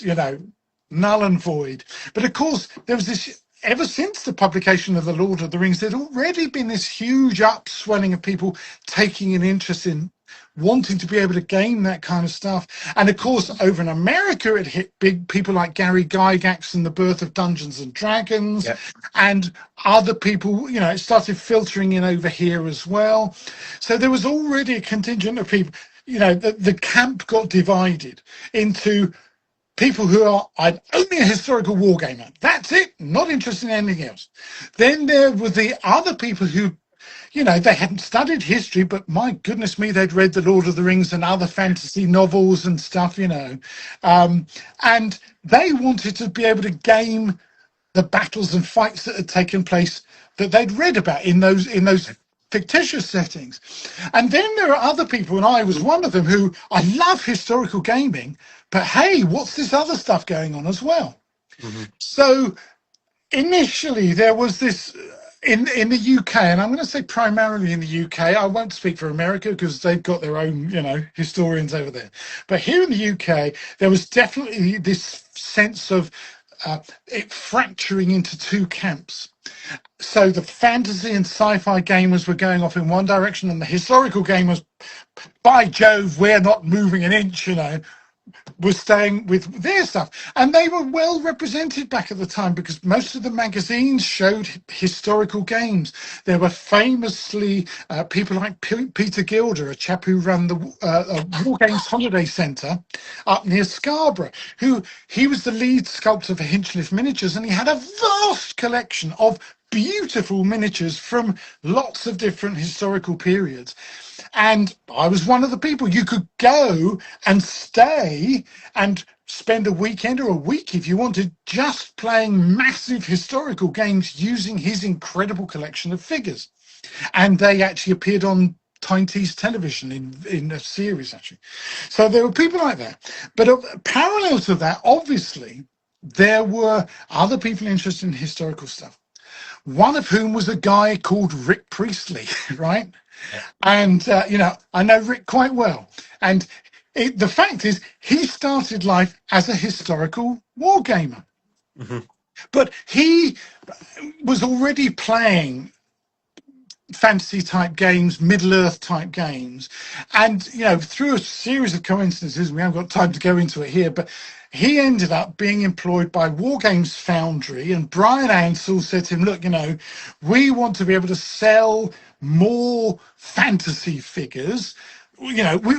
null and void. But of course, there was this. Ever since the publication of The Lord of the Rings, there'd already been this huge upswelling of people taking an interest in wanting to be able to game that kind of stuff. And of course, over in America, it hit big people like Gary Gygax and the birth of Dungeons and Dragons, Yeah. and other people, it started filtering in over here as well. So there was already a contingent of people, the camp got divided into people who are, I'm only a historical wargamer. That's it. Not interested in anything else. Then there were the other people who, they hadn't studied history, but my goodness me, they'd read The Lord of the Rings and other fantasy novels and stuff, and they wanted to be able to game the battles and fights that had taken place that they'd read about in those fictitious settings. And then there are other people, and I was one of them, who I love historical gaming, but hey, what's this other stuff going on as well? Mm-hmm. So initially there was this in the UK, and I'm going to say primarily in the UK. I won't speak for America because they've got their own, historians over there. But here in the UK, there was definitely this sense of it fracturing into two camps. So the fantasy and sci-fi gamers were going off in one direction, and the historical gamers, by Jove, we're not moving an inch, was staying with their stuff. And they were well represented back at the time because most of the magazines showed historical games. There were famously people like Peter Gilder, a chap who ran the War Games Holiday Centre up near Scarborough, he was the lead sculptor for Hinchliffe Miniatures, and he had a vast collection of beautiful miniatures from lots of different historical periods. And I was one of the people. You could go and stay and spend a weekend or a week if you wanted just playing massive historical games using his incredible collection of figures. And they actually appeared on Tyne-Tees television in a series, actually. So there were people like that. But parallel to that, obviously, there were other people interested in historical stuff. One of whom was a guy called Rick Priestley, right? And, I know Rick quite well. And the fact is, he started life as a historical wargamer. Mm-hmm. But he was already playing fantasy type games, Middle Earth type games. And, through a series of coincidences, we haven't got time to go into it here, but he ended up being employed by War Games Foundry, and Brian Ansell said to him, look, we want to be able to sell more fantasy figures.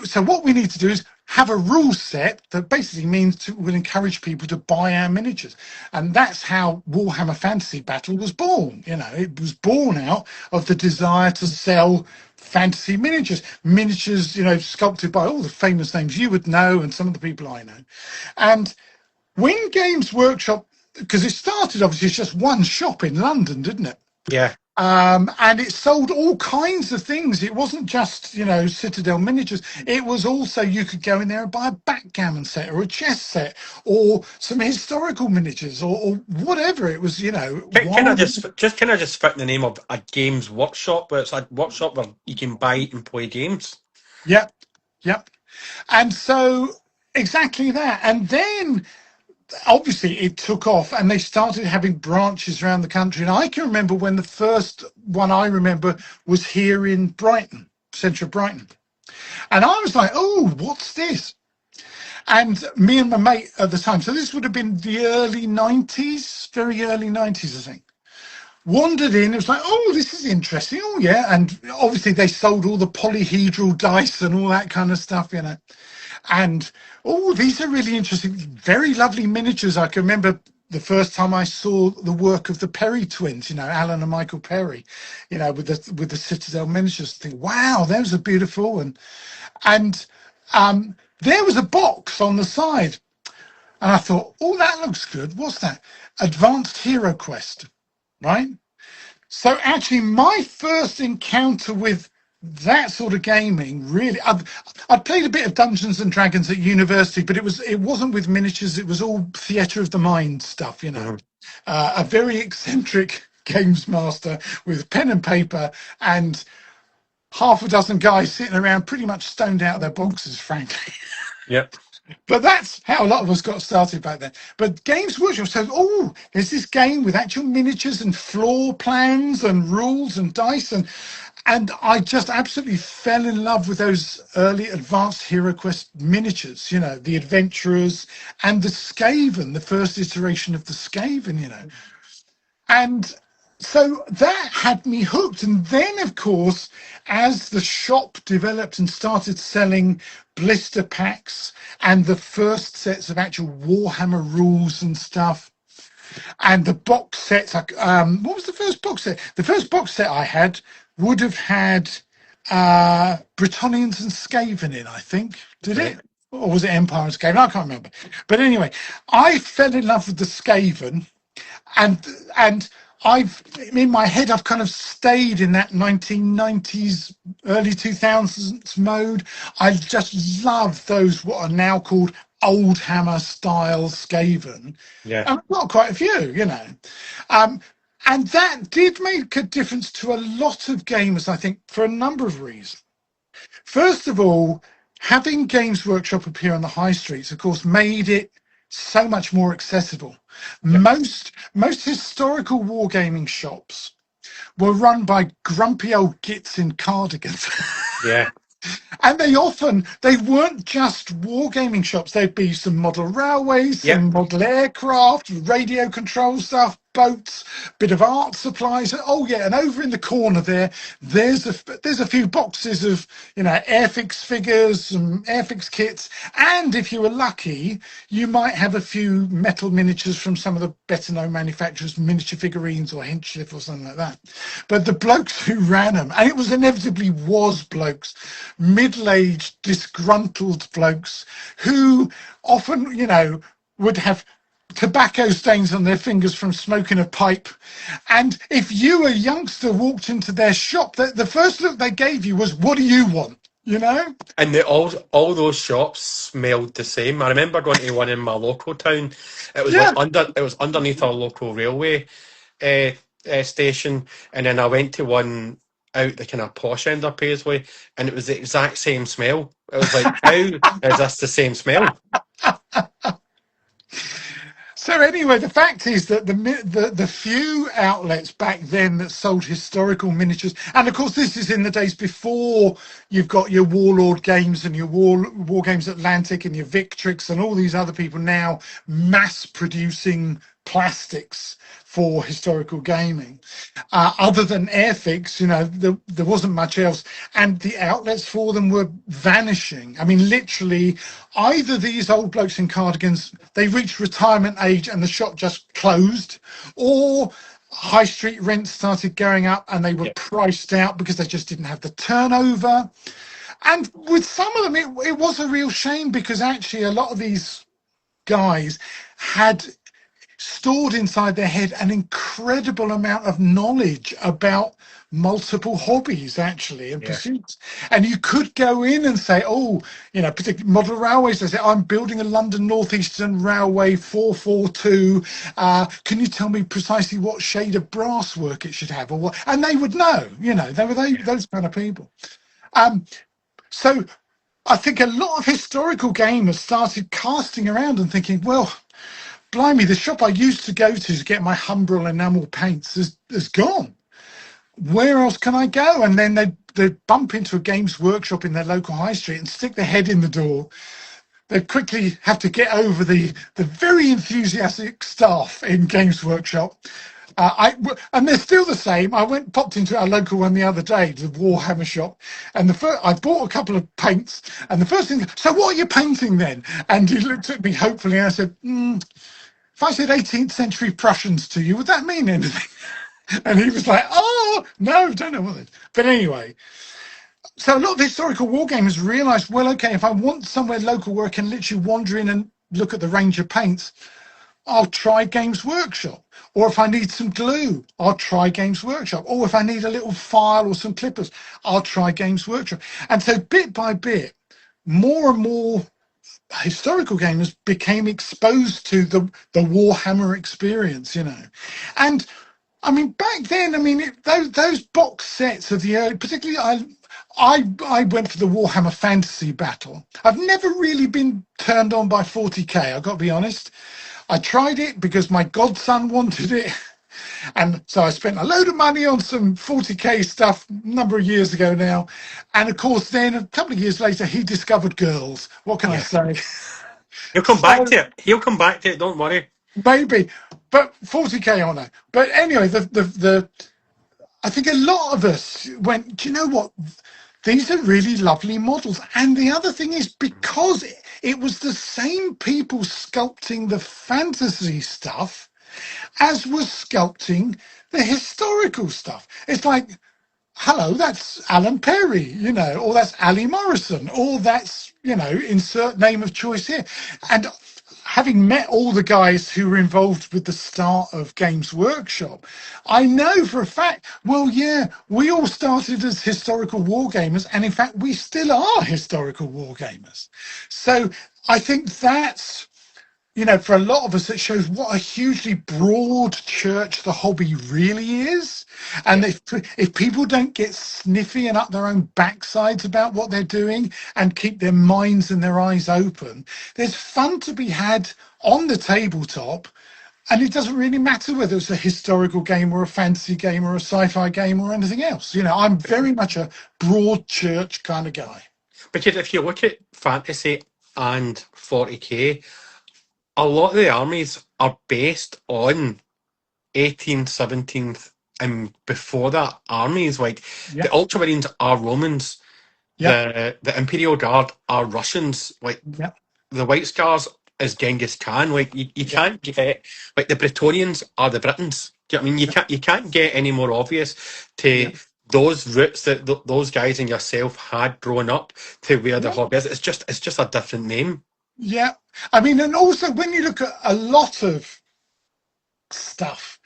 So what we need to do is have a rule set that basically means we'll encourage people to buy our miniatures. And that's how Warhammer Fantasy Battle was born. It was born out of the desire to sell fantasy miniatures, sculpted by all the famous names you would know and some of the people I know. And when Games Workshop, because it started obviously as just one shop in London, didn't it? Yeah. And it sold all kinds of things. It wasn't just, Citadel miniatures. It was also, you could go in there and buy a backgammon set or a chess set or some historical miniatures or whatever. It was, Can I just fit the name of a Games Workshop, where it's a workshop where you can buy and play games? Yep. And so exactly that. And then obviously it took off and they started having branches around the country. And I can remember when the first one I remember was here in Brighton, central Brighton. And I was like, oh, what's this? And me and my mate at the time, so this would have been the early 90s, very early 90s, I think. wandered in. It was like, oh, this is interesting. Oh, yeah. And obviously, they sold all the polyhedral dice and all that kind of stuff, you know. And oh, these are really interesting, very lovely miniatures. I can remember the first time I saw the work of the Perry twins, you know, Alan and Michael Perry, you know, with the Citadel miniatures. Think, wow, those are beautiful. And there was a box on the side, and I thought, oh, that looks good. What's that? Advanced Hero Quest, right? So actually, my first encounter with that sort of gaming, really, I'd played a bit of Dungeons and Dragons at university, but it wasn't with miniatures. It was all theatre of the mind stuff, you know. Mhm. A very eccentric games master with pen and paper and half a dozen guys sitting around pretty much stoned out of their boxes, frankly. Yep. But that's how a lot of us got started back then. But Games Workshop says, oh, there's this game with actual miniatures and floor plans and rules and dice. And I just absolutely fell in love with those early Advanced Hero Quest miniatures, you know, the Adventurers and the Skaven, the first iteration of the Skaven, you know. And so that had me hooked. And then, of course, as the shop developed and started selling blister packs and the first sets of actual Warhammer rules and stuff, and the box sets, what was the first box set? The first box set I had would have had Bretonnians and Skaven in, I think. Did Right. it? Or was it Empire and Skaven? I can't remember. But anyway, I fell in love with the Skaven, and I've in my head I've kind of stayed in that 1990s early 2000s mode. I just love those what are now called old hammer style Skaven, Yeah. and I've got quite a few, you know. um, and that did make a difference to a lot of gamers, I think, for a number of reasons. First of all, having Games Workshop appear on the high streets, of course, made it so much more accessible. Yep. Most historical wargaming shops were run by grumpy old gits in cardigans. Yeah. And they weren't just wargaming shops. There'd be some model railways, Yep. some model aircraft, radio control stuff, boats, bit of art supplies. Oh yeah, and over in the corner there's a few boxes of, you know, Airfix figures, some Airfix kits, and if you were lucky, you might have a few metal miniatures from some of the better known manufacturers, miniature figurines or Hinchcliffe or something like that. But the blokes who ran them, and it was inevitably was blokes, middle-aged, disgruntled blokes who often, you know, would have tobacco stains on their fingers from smoking a pipe. And if you, a youngster, walked into their shop, the first look they gave you was, what do you want? You know? And all those shops smelled the same. I remember going to one in my local town. Yeah. It was underneath our local railway uh, station, and then I went to one out the kind of posh end of Paisley, and it was the exact same smell. It was like, how is this the same smell? So anyway, the fact is that the few outlets back then that sold historical miniatures, and of course this is in the days before you've got your Warlord Games and your War Games Atlantic and your Victrix and all these other people now mass producing plastics for historical gaming. Other than Airfix, you know, there wasn't much else, and the outlets for them were vanishing. I mean, literally, either these old blokes in cardigans, they reached retirement age and the shop just closed, or high street rents started going up and they were Yeah. priced out because they just didn't have the turnover. And with some of them, it was a real shame, because actually a lot of these guys had stored inside their head an incredible amount of knowledge about multiple hobbies, actually, and Yeah. pursuits. And you could go in and say, oh, you know, particularly model railways, they say, I'm building a London Northeastern Railway 442. Can you tell me precisely what shade of brass work it should have, or what? And they would know, you know, those kind of people. So I think a lot of historical gamers started casting around and thinking, well, blimey, the shop I used to go to get my Humbrol enamel paints has gone. Where else can I go? And then they'd bump into a Games Workshop in their local high street and stick their head in the door. They'd quickly have to get over the very enthusiastic staff in Games Workshop, And they're still the same. I popped into our local one the other day, the Warhammer shop, and I bought a couple of paints. And the first thing, so what are you painting then? And he looked at me hopefully, and I said, if I said 18th century Prussians to you, would that mean anything? And he was like, oh no, don't know what it is. But anyway, so a lot of historical war gamers realised, well, okay, if I want somewhere local where I can literally wander in and look at the range of paints, I'll try Games Workshop. Or if I need some glue, I'll try Games Workshop. Or if I need a little file or some clippers, I'll try Games Workshop. And so bit by bit, more and more historical gamers became exposed to the Warhammer experience, And I mean, back then, I mean, those box sets of the early, particularly I went for the Warhammer Fantasy Battle. I've never really been turned on by 40k. I've got to be honest. I tried it because my godson wanted it. And so I spent a load of money on some 40k stuff a number of years ago now. And of course, then a couple of years later, he discovered girls. What can I Yeah. say? He'll come back So to it. He'll come back to it. Don't worry. maybe, but 40k on it. But anyway, the I think a lot of us went, do you know what? These are really lovely models. And the other thing is, because it was the same people sculpting the fantasy stuff as was sculpting the historical stuff. It's like, hello, that's Alan Perry, or that's Ali Morrison, or that's, insert name of choice here. And having met all the guys who were involved with the start of Games Workshop, I know for a fact, well, yeah, we all started as historical war gamers, and in fact, we still are historical war gamers. So I think that's, for a lot of us, it shows what a hugely broad church the hobby really is. And Yeah. if people don't get sniffy and up their own backsides about what they're doing and keep their minds and their eyes open, there's fun to be had on the tabletop. And it doesn't really matter whether it's a historical game or a fantasy game or a sci-fi game or anything else. I'm very much a broad church kind of guy. But yet, if you look at fantasy and 40k, a lot of the armies are based on 18th, 17th, and before that armies. Like the Yeah, Ultramarines are Romans, yeah, the Imperial Guard are Russians, like yeah, the White Scars is Genghis Khan. Like you yeah, can't get like the Bretonians are the Britons. Do you know what I mean? You can't get any more obvious yeah, to those roots that those guys and yourself had growing up to where the yeah. hobby is. It's just a different name. Yeah, I mean, and also when you look at a lot of stuff,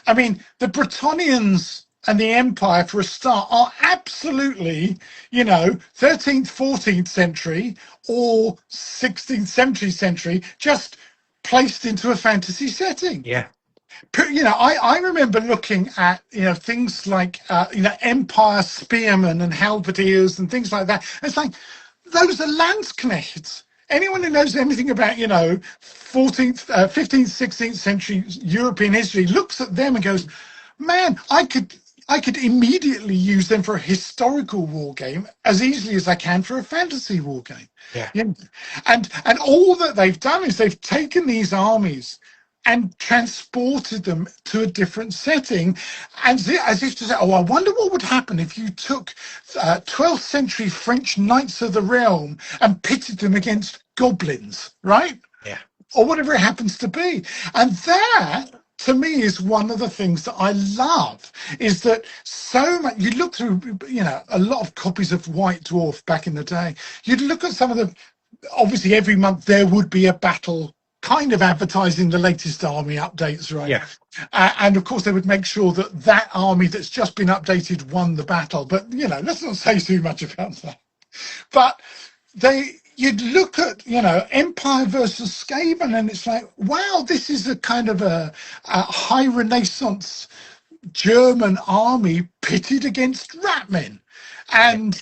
I mean, the Bretonians and the Empire, for a start, are absolutely, 13th, 14th century or 16th, 17th century, just placed into a fantasy setting. Yeah. I remember looking at, things like, Empire spearmen and halberdiers and things like that. It's like, those are Landsknechts. Anyone who knows anything about, 14th, 15th, 16th century European history looks at them and goes, man, I could immediately use them for a historical war game as easily as I can for a fantasy war game. Yeah. You know, and all that they've done is they've taken these armies and transported them to a different setting, and as if to say, oh, I wonder what would happen if you took 12th century French knights of the realm and pitted them against goblins, right? Yeah. Or whatever it happens to be. And that, to me, is one of the things that I love, is that so much, you look through, a lot of copies of White Dwarf back in the day, you'd look at some of the, obviously every month there would be a battle kind of advertising the latest army updates, right? Yeah. And of course they would make sure that that army that's just been updated won the battle. But, let's not say too much about that. But you'd look at, Empire versus Skaven, and it's like, wow, this is a kind of a high Renaissance German army pitted against ratmen. And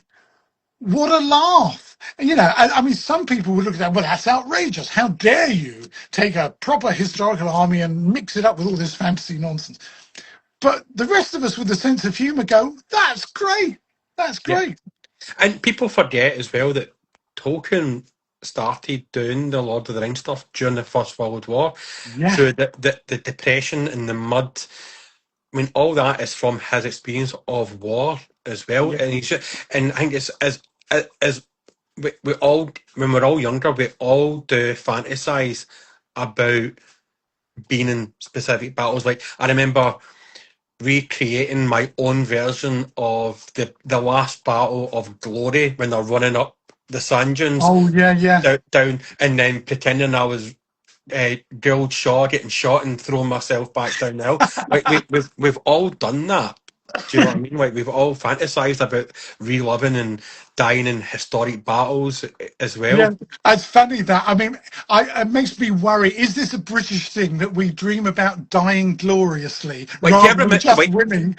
what a laugh. I mean, some people would look at that, well, that's outrageous. How dare you take a proper historical army and mix it up with all this fantasy nonsense? But the rest of us with a sense of humour go, that's great. That's Yeah. great. And people forget as well that Tolkien started doing the Lord of the Rings stuff during the First World War. Yeah. So the depression and the mud I mean, all that is from his experience of war as well, Yeah. and and I think it's as we all, when we're all younger, we all do fantasize about being in specific battles. Like I remember recreating my own version of the last battle of Glory when they're running up the sand dunes Oh yeah, yeah. down, and then pretending I was Gerald Shaw getting shot and throwing myself back down the hill. Like we've all done that. Do you know what I mean? Like we've all fantasized about reliving and dying in historic battles as Yeah, well. it's funny that I mean, it makes me worry. Is this a British thing that we dream about dying gloriously Like do you rather ever than just like winning?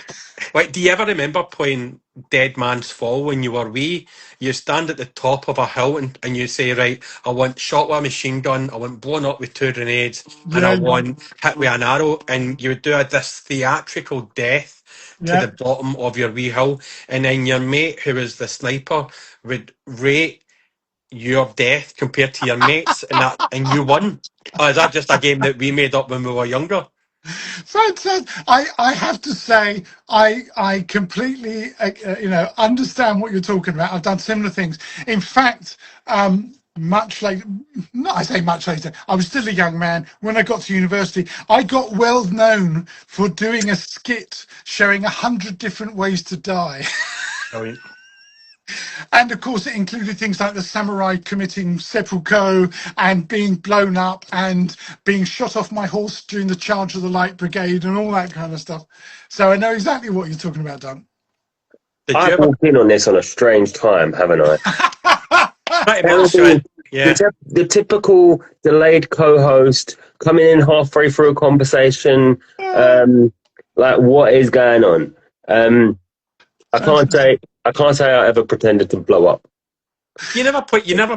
do you ever remember playing Dead Man's Fall when you were wee? You stand at the top of a hill and you say, right, I want shot with a machine gun, I want blown up with two grenades, and I Yeah, yeah, want hit with an arrow, and you would do this theatrical death to yeah. the bottom of your wee hill, and then your mate, who was the sniper, would rate your death compared to your mates, and you won. Or is that just a game that we made up when we were younger? Fantastic. I have to say, I completely, understand what you're talking about. I've done similar things. In fact, much later, not I say much later, I was still a young man when I got to university. I got well known for doing a skit showing 100 different ways to die. Brilliant. And of course, it included things like the samurai committing seppuku and being blown up and being shot off my horse during the charge of the Light Brigade and all that kind of stuff. So I know exactly what you're talking about, Don. Did you I've ever? walked in on this on a strange time, haven't I? Pretty much, Terrible. right? Yeah. The typical delayed co-host coming in halfway through a conversation. Like, what is going on? I can't say. I can't say I ever pretended to blow up. You never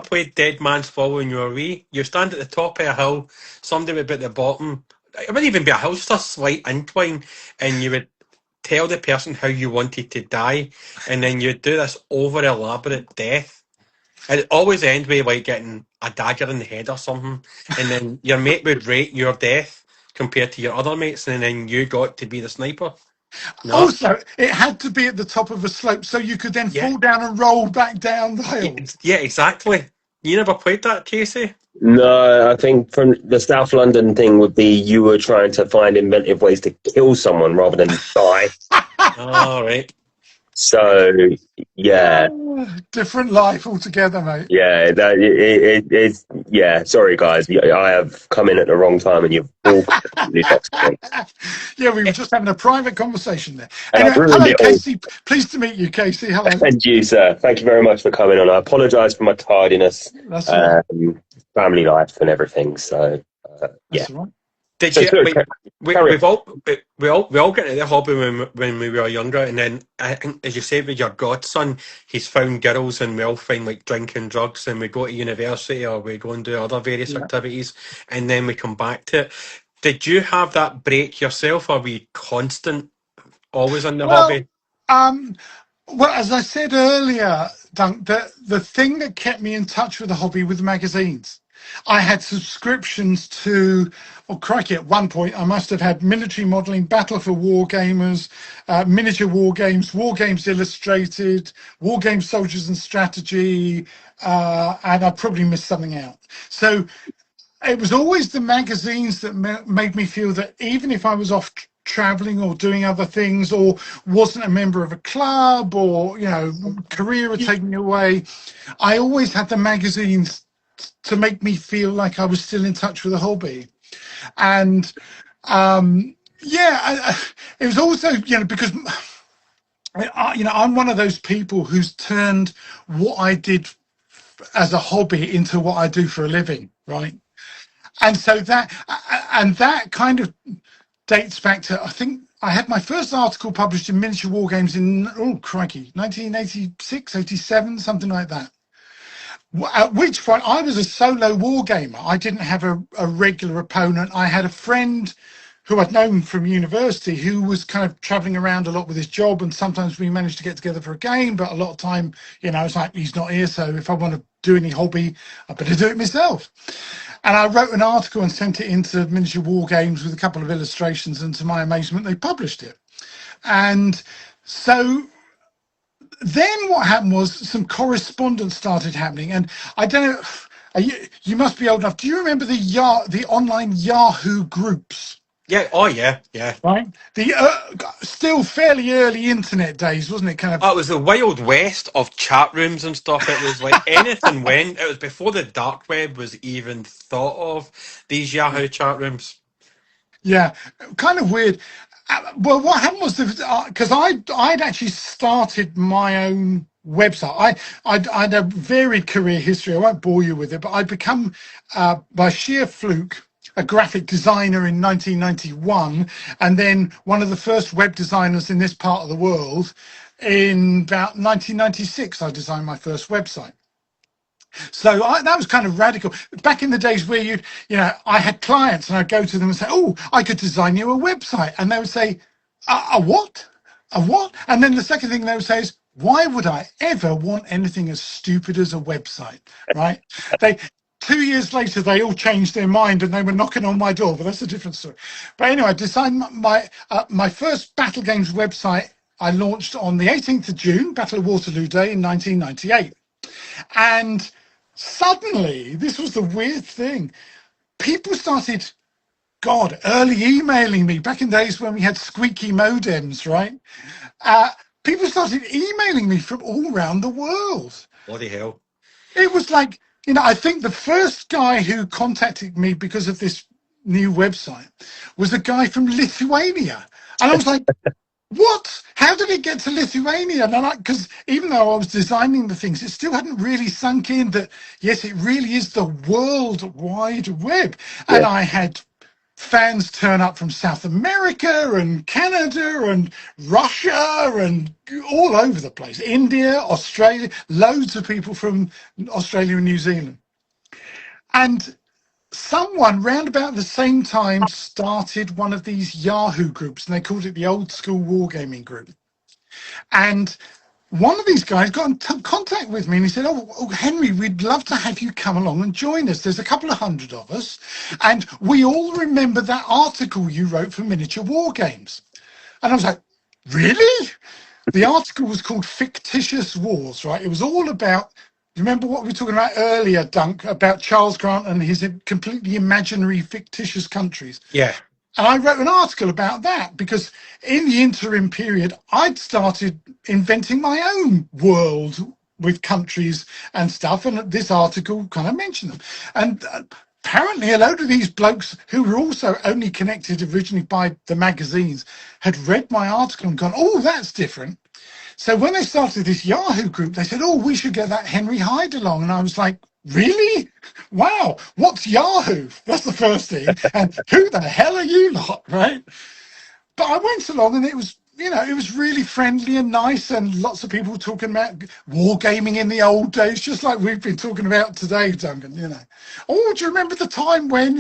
played Dead Man's Fall when you were wee. You stand at the top of a hill, somebody would be at the bottom. It wouldn't even be a hill, just a slight incline, and you would tell the person how you wanted to die, and then you'd do this over elaborate death. And it always end with like getting a dagger in the head or something, and then your mate would rate your death compared to your other mates, and then you got to be the sniper. No, Also, it had to be at the top of a slope so you could then yeah, fall down and roll back down the yeah, hill. yeah, exactly. You never played that, Casey? No, I think from the South London thing would be you were trying to find inventive ways to kill someone rather than die. All right. So yeah, Different life altogether, mate. yeah, it's yeah. Sorry, guys, I have come in at the wrong time, and you've all completely lost me, Yeah, we were just having a private conversation there. and I've Anyway, ruined hello, it all. Casey. Pleased to meet you, Casey. Hello. And you, sir, thank you very much for coming on. I apologise for my tardiness, That's all right. family life, and everything. So yeah. That's all right. Did So you? sorry, carry We've all we all get into the hobby when we were younger, and then I think, as you said, with your godson, he's found girls, and we all find like drinking drugs, and we go to university or we go and do other various Yeah. activities, and then we come back to it. Did you have that break yourself, or were you constant, always in the Well, hobby? um, well, as I said earlier, Dunk, the thing that kept me in touch with the hobby was magazines. I had subscriptions to, oh crikey, at one point I must have had Military Modelling, Battle for War Gamers, Miniature War Games Illustrated, War Games Soldiers and Strategy, and I probably missed something out. So it was always the magazines that made me feel that even if I was off traveling or doing other things or wasn't a member of a club or career had taken me away, I always had the magazines to make me feel like I was still in touch with the hobby. And it was also because I'm one of those people who's turned what I did as a hobby into what I do for a living, right? And so that kind of dates back to, I think I had my first article published in Miniature War Games in, oh crikey, 1986, 87, something like that. At which point I was a solo war gamer. I didn't have a regular opponent. I had a friend who I'd known from university who was kind of traveling around a lot with his job, and sometimes we managed to get together for a game, but a lot of time, it's like he's not here, so if I want to do any hobby, I better do it myself. And I wrote an article and sent it into Miniature War Games with a couple of illustrations, and to my amazement, they published it. And so then what happened was some correspondence started happening, and I don't know. You must be old enough. Do you remember the online Yahoo groups? Yeah. Oh, yeah. Yeah. Right, the still fairly early internet days, wasn't it? Kind of. Oh, it was the Wild West of chat rooms and stuff. It was like anything went. It was before the dark web was even thought of. These Yahoo chat rooms. Yeah, kind of weird. Well, what happened was because I'd actually started my own website. I had a varied career history. I won't bore you with it, but I'd become by sheer fluke a graphic designer in 1991, and then one of the first web designers in this part of the world in about 1996. I designed my first website. So that was kind of radical. Back in the days where I had clients and I'd go to them and say, "Oh, I could design you a website," and they would say, "A what? A what?" And then the second thing they would say is, "Why would I ever want anything as stupid as a website?" Right? They 2 years later, they all changed their mind and they were knocking on my door, but that's a different story. But anyway, I designed my first Battle Games website. I launched on the 18th of June, Battle of Waterloo Day in 1998, and suddenly, this was the weird thing. People started, early emailing me back in days when we had squeaky modems, right? People started emailing me from all around the world. Bloody hell. It was like, I think the first guy who contacted me because of this new website was a guy from Lithuania. And I was like, what? How did it get to Lithuania? And because even though I was designing the things, it still hadn't really sunk in that, yes, it really is the World Wide Web. And Yeah. I had fans turn up from South America and Canada and Russia and all over the place. India, Australia, loads of people from Australia and New Zealand. And someone round about the same time started one of these Yahoo groups, and they called it the Old School Wargaming Group. And one of these guys got in contact with me and he said, oh, Henry, we'd love to have you come along and join us. There's a couple of hundred of us, and we all remember that article you wrote for Miniature War Games. And I was like, really? The article was called Fictitious Wars, right? It was all about, remember what we were talking about earlier, Dunk, about Charles Grant and his completely imaginary fictitious countries. Yeah. And I wrote an article about that because in the interim period, I'd started inventing my own world with countries and stuff. And this article kind of mentioned them. And apparently a load of these blokes who were also only connected originally by the magazines had read my article and gone, oh, that's different. So when they started this Yahoo group, they said, oh, we should get that Henry Hyde along. And I was like, really? Wow, what's Yahoo? That's the first thing. And who the hell are you lot, right? But I went along and it was, it was really friendly and nice, and lots of people talking about wargaming in the old days, just like we've been talking about today, Duncan, Oh, do you remember the time when,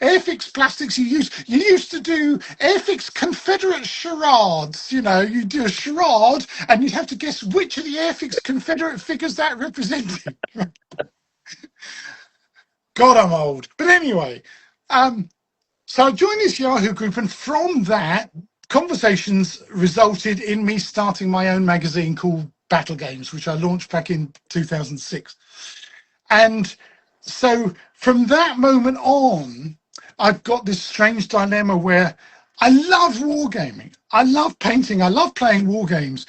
Airfix plastics you used to do Airfix Confederate charades, you do a charade and you'd have to guess which of the Airfix Confederate figures that represented. God, I'm old. But anyway, so I joined this Yahoo group, and from that, conversations resulted in me starting my own magazine called Battle Games, which I launched back in 2006. And so from that moment on, I've got this strange dilemma where I love wargaming. I love painting. I love playing war games.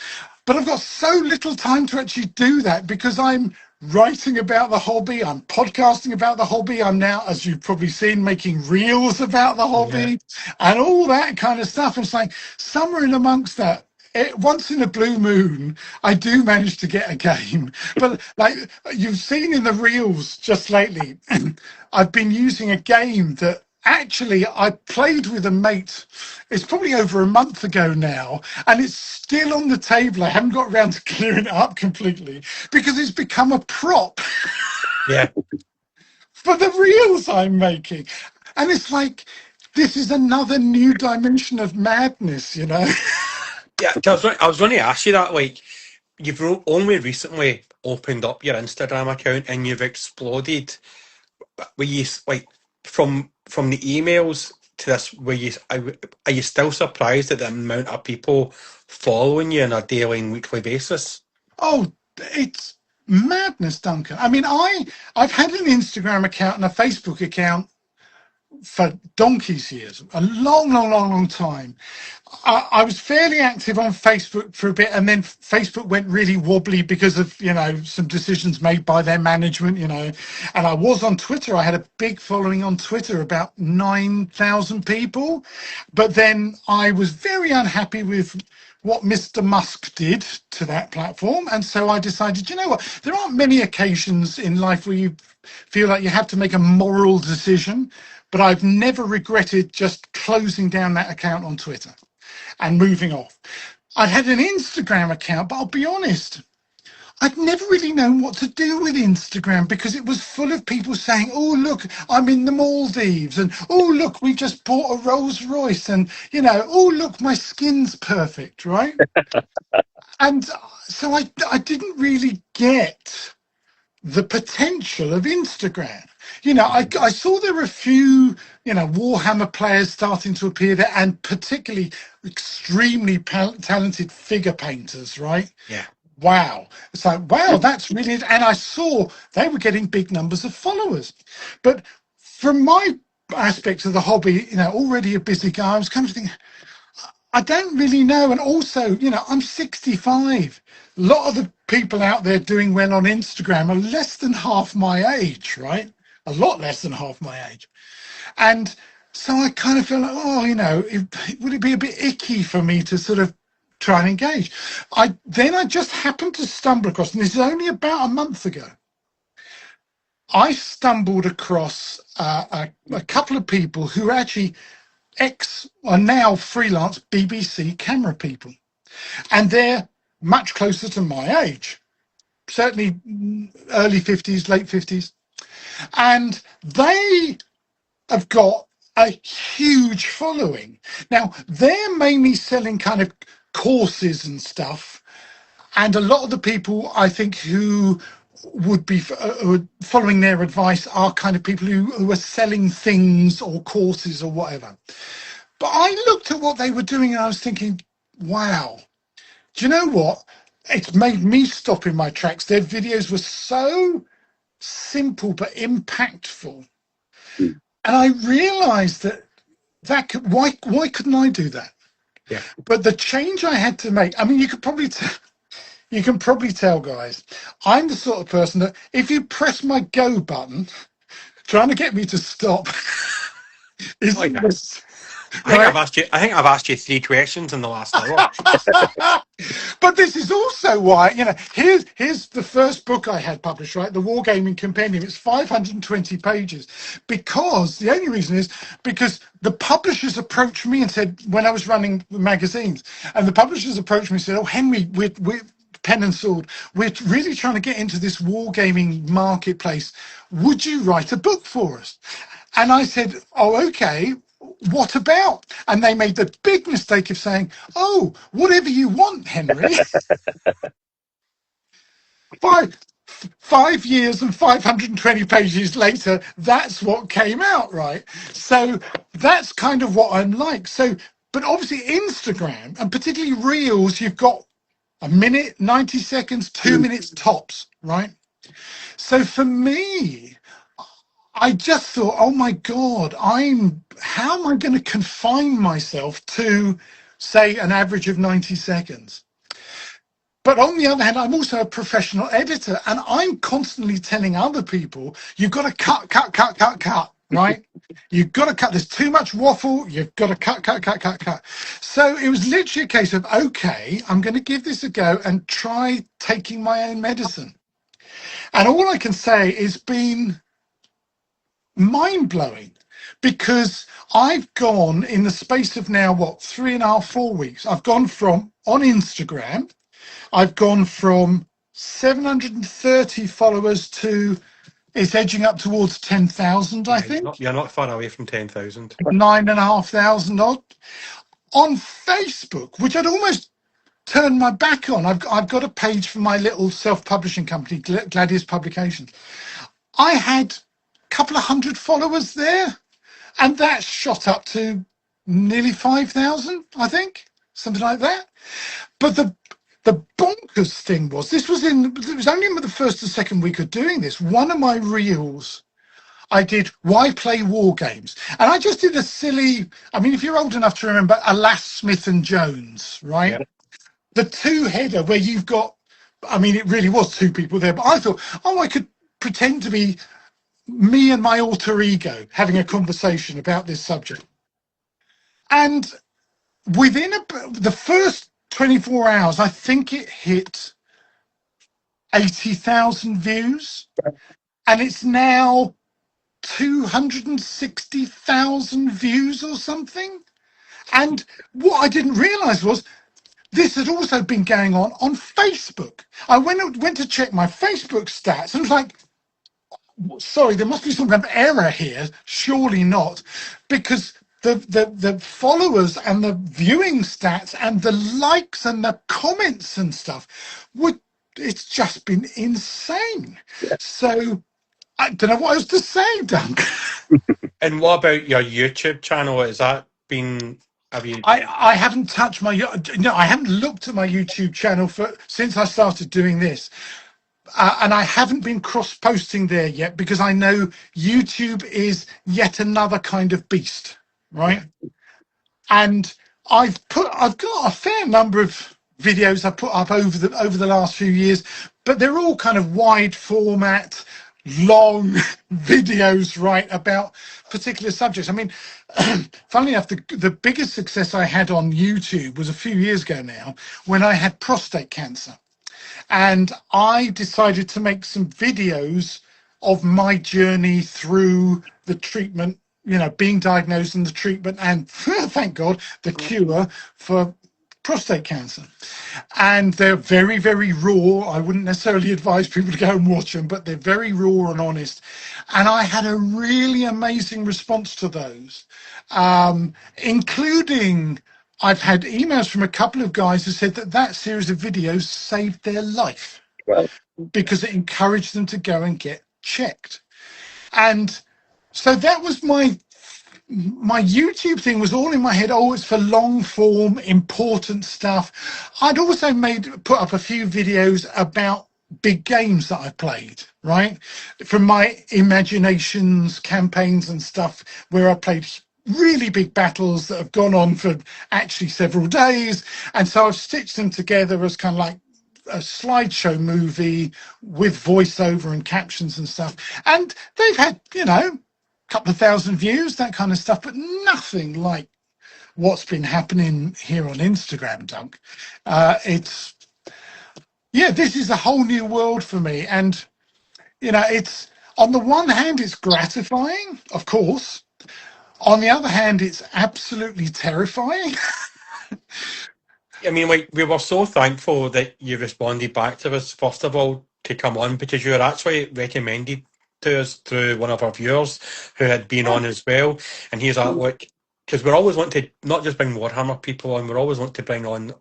But I've got so little time to actually do that because I'm writing about the hobby. I'm podcasting about the hobby. I'm now, as you've probably seen, making reels about the hobby and all that kind of stuff. It's like somewhere in amongst that, once in a blue moon, I do manage to get a game. But like you've seen in the reels just lately, I've been using a game that actually I played with a mate. It's probably over a month ago now, and it's still on the table. I haven't got around to clearing it up completely because it's become a prop Yeah. for the reels I'm making. And it's like, this is another new dimension of madness, Yeah. I was going to ask you that. Like, you've only recently opened up your Instagram account and you've exploded. Were you like from the emails to this, are you still surprised at the amount of people following you on a daily and weekly basis? Oh, it's madness, Duncan. I mean, I've had an Instagram account and a Facebook account for donkey's years, a long time. I was fairly active on Facebook for a bit, and then Facebook went really wobbly because of, some decisions made by their management, and I was on Twitter. I had a big following on Twitter, about 9,000 people, but then I was very unhappy with what Mr. Musk did to that platform, and so I decided, you know what, there aren't many occasions in life where you feel like you have to make a moral decision, but I've never regretted just closing down that account on Twitter and moving off. I'd had an Instagram account, but I'll be honest, I'd never really known what to do with Instagram because it was full of people saying, oh, look, I'm in the Maldives, and oh, look, we just bought a Rolls Royce, and, oh, look, my skin's perfect, right? And so I didn't really get the potential of Instagram. I saw there were a few, Warhammer players starting to appear there, and particularly extremely talented figure painters, right? Yeah. Wow. It's like, wow, that's really, and I saw they were getting big numbers of followers. But from my aspects of the hobby, already a busy guy, I was kind of thinking, I don't really know. And also, I'm 65. A lot of the people out there doing well on Instagram are less than half my age, right? A lot less than half my age. And so I kind of feel like, would it be a bit icky for me to sort of try and engage? I just happened to stumble across, and this is only about a month ago, I stumbled across a couple of people who are actually are now freelance BBC camera people, and they're much closer to my age, certainly early 50s, late 50s, and they have got a huge following. Now, they're mainly selling kind of courses and stuff, and a lot of the people I think who would be following their advice are kind of people who are selling things or courses or whatever. But I looked at what they were doing and I was thinking, wow, do you know what? It's made me stop in my tracks. Their videos were so simple but impactful. And I realized that why couldn't I do that? Yeah. But the change I had to make, I mean, you can probably tell, guys, I'm the sort of person that if you press my go button, trying to get me to stop is I think I've asked you 3 questions in the last hour. But this is also why, here's the first book I had published, right? The Wargaming Compendium. It's 520 pages. Because the only reason is because the publishers approached me and said, when I was running the magazines, and the publishers approached me and said, oh, Henry, we're Pen and Sword, we're really trying to get into this wargaming marketplace. Would you write a book for us? And I said, oh, okay. What about? And they made the big mistake of saying, oh, whatever you want, Henry. 5 years and 520 pages later, that's what came out, right? So that's kind of what I'm like. So, but obviously Instagram, and particularly Reels, you've got a minute, 90 seconds, 2 minutes tops, right? So for me, I just thought, oh my God, how am I going to confine myself to, say, an average of 90 seconds? But on the other hand, I'm also a professional editor, and I'm constantly telling other people, you've got to cut, right? You've got to cut. There's too much waffle. You've got to cut. So it was literally a case of, okay, I'm going to give this a go and try taking my own medicine. And all I can say is been mind-blowing, because I've gone in the space of now 3.5, 4 weeks, I've gone from, on Instagram, I've gone from 730 followers to, it's edging up towards 10,000, I think. You're not far away from 10,000. 9,500 odd. On Facebook, which I'd almost turned my back on, I've got a page for my little self-publishing company, Gladius Publications. I had couple of hundred followers there, and that shot up to nearly 5,000, I think, something like that. But the bonkers thing was, it was only in the first and second week of doing this. One of my reels, I did why play war games, and I just did a silly. I mean, if you're old enough to remember Alas Smith and Jones, right? Yeah. The two header where you've got. I mean, it really was two people there, but I thought, oh, I could pretend to be me and my alter ego having a conversation about this subject. And within the first 24 hours, I think it hit 80,000 views. And it's now 260,000 views or something. And what I didn't realize was this had also been going on Facebook. I went to check my Facebook stats and was like, sorry, there must be some kind of error here. Surely not, because the followers and the viewing stats and the likes and the comments and stuff would it's just been insane. So I don't know what else to say, Dunk. And what about your YouTube channel? Has that been? Have you? I haven't touched my I haven't looked at my YouTube channel since I started doing this. And I haven't been cross-posting there yet because I know YouTube is yet another kind of beast, right? And I've got a fair number of videos I put up over the last few years, but they're all kind of wide format, long videos, right, about particular subjects. I mean, funnily enough, the biggest success I had on YouTube was a few years ago now when I had prostate cancer. And I decided to make some videos of my journey through the treatment, being diagnosed and the treatment and thank God, the cure for prostate cancer. And they're very, very raw. I wouldn't necessarily advise people to go and watch them, but they're very raw and honest. And I had a really amazing response to those, including I've had emails from a couple of guys who said that series of videos saved their life because it encouraged them to go and get checked. And so that was my YouTube thing was all in my head. Oh, it's for long form, important stuff. I'd also put up a few videos about big games that I played, right? From my imaginations, campaigns and stuff where I played really big battles that have gone on for actually several days. And so I've stitched them together as kind of like a slideshow movie with voiceover and captions and stuff. And they've had, couple of thousand views, that kind of stuff, but nothing like what's been happening here on Instagram, Dunk. This is a whole new world for me. And, it's on the one hand, it's gratifying, of course. On the other hand, it's absolutely terrifying. I mean, like, we were so thankful that you responded back to us, first of all, to come on, because you were actually recommended to us through one of our viewers who had been on as well. And he's like, look, because we're always wanting to not just bring Warhammer people on, we're always wanting to bring on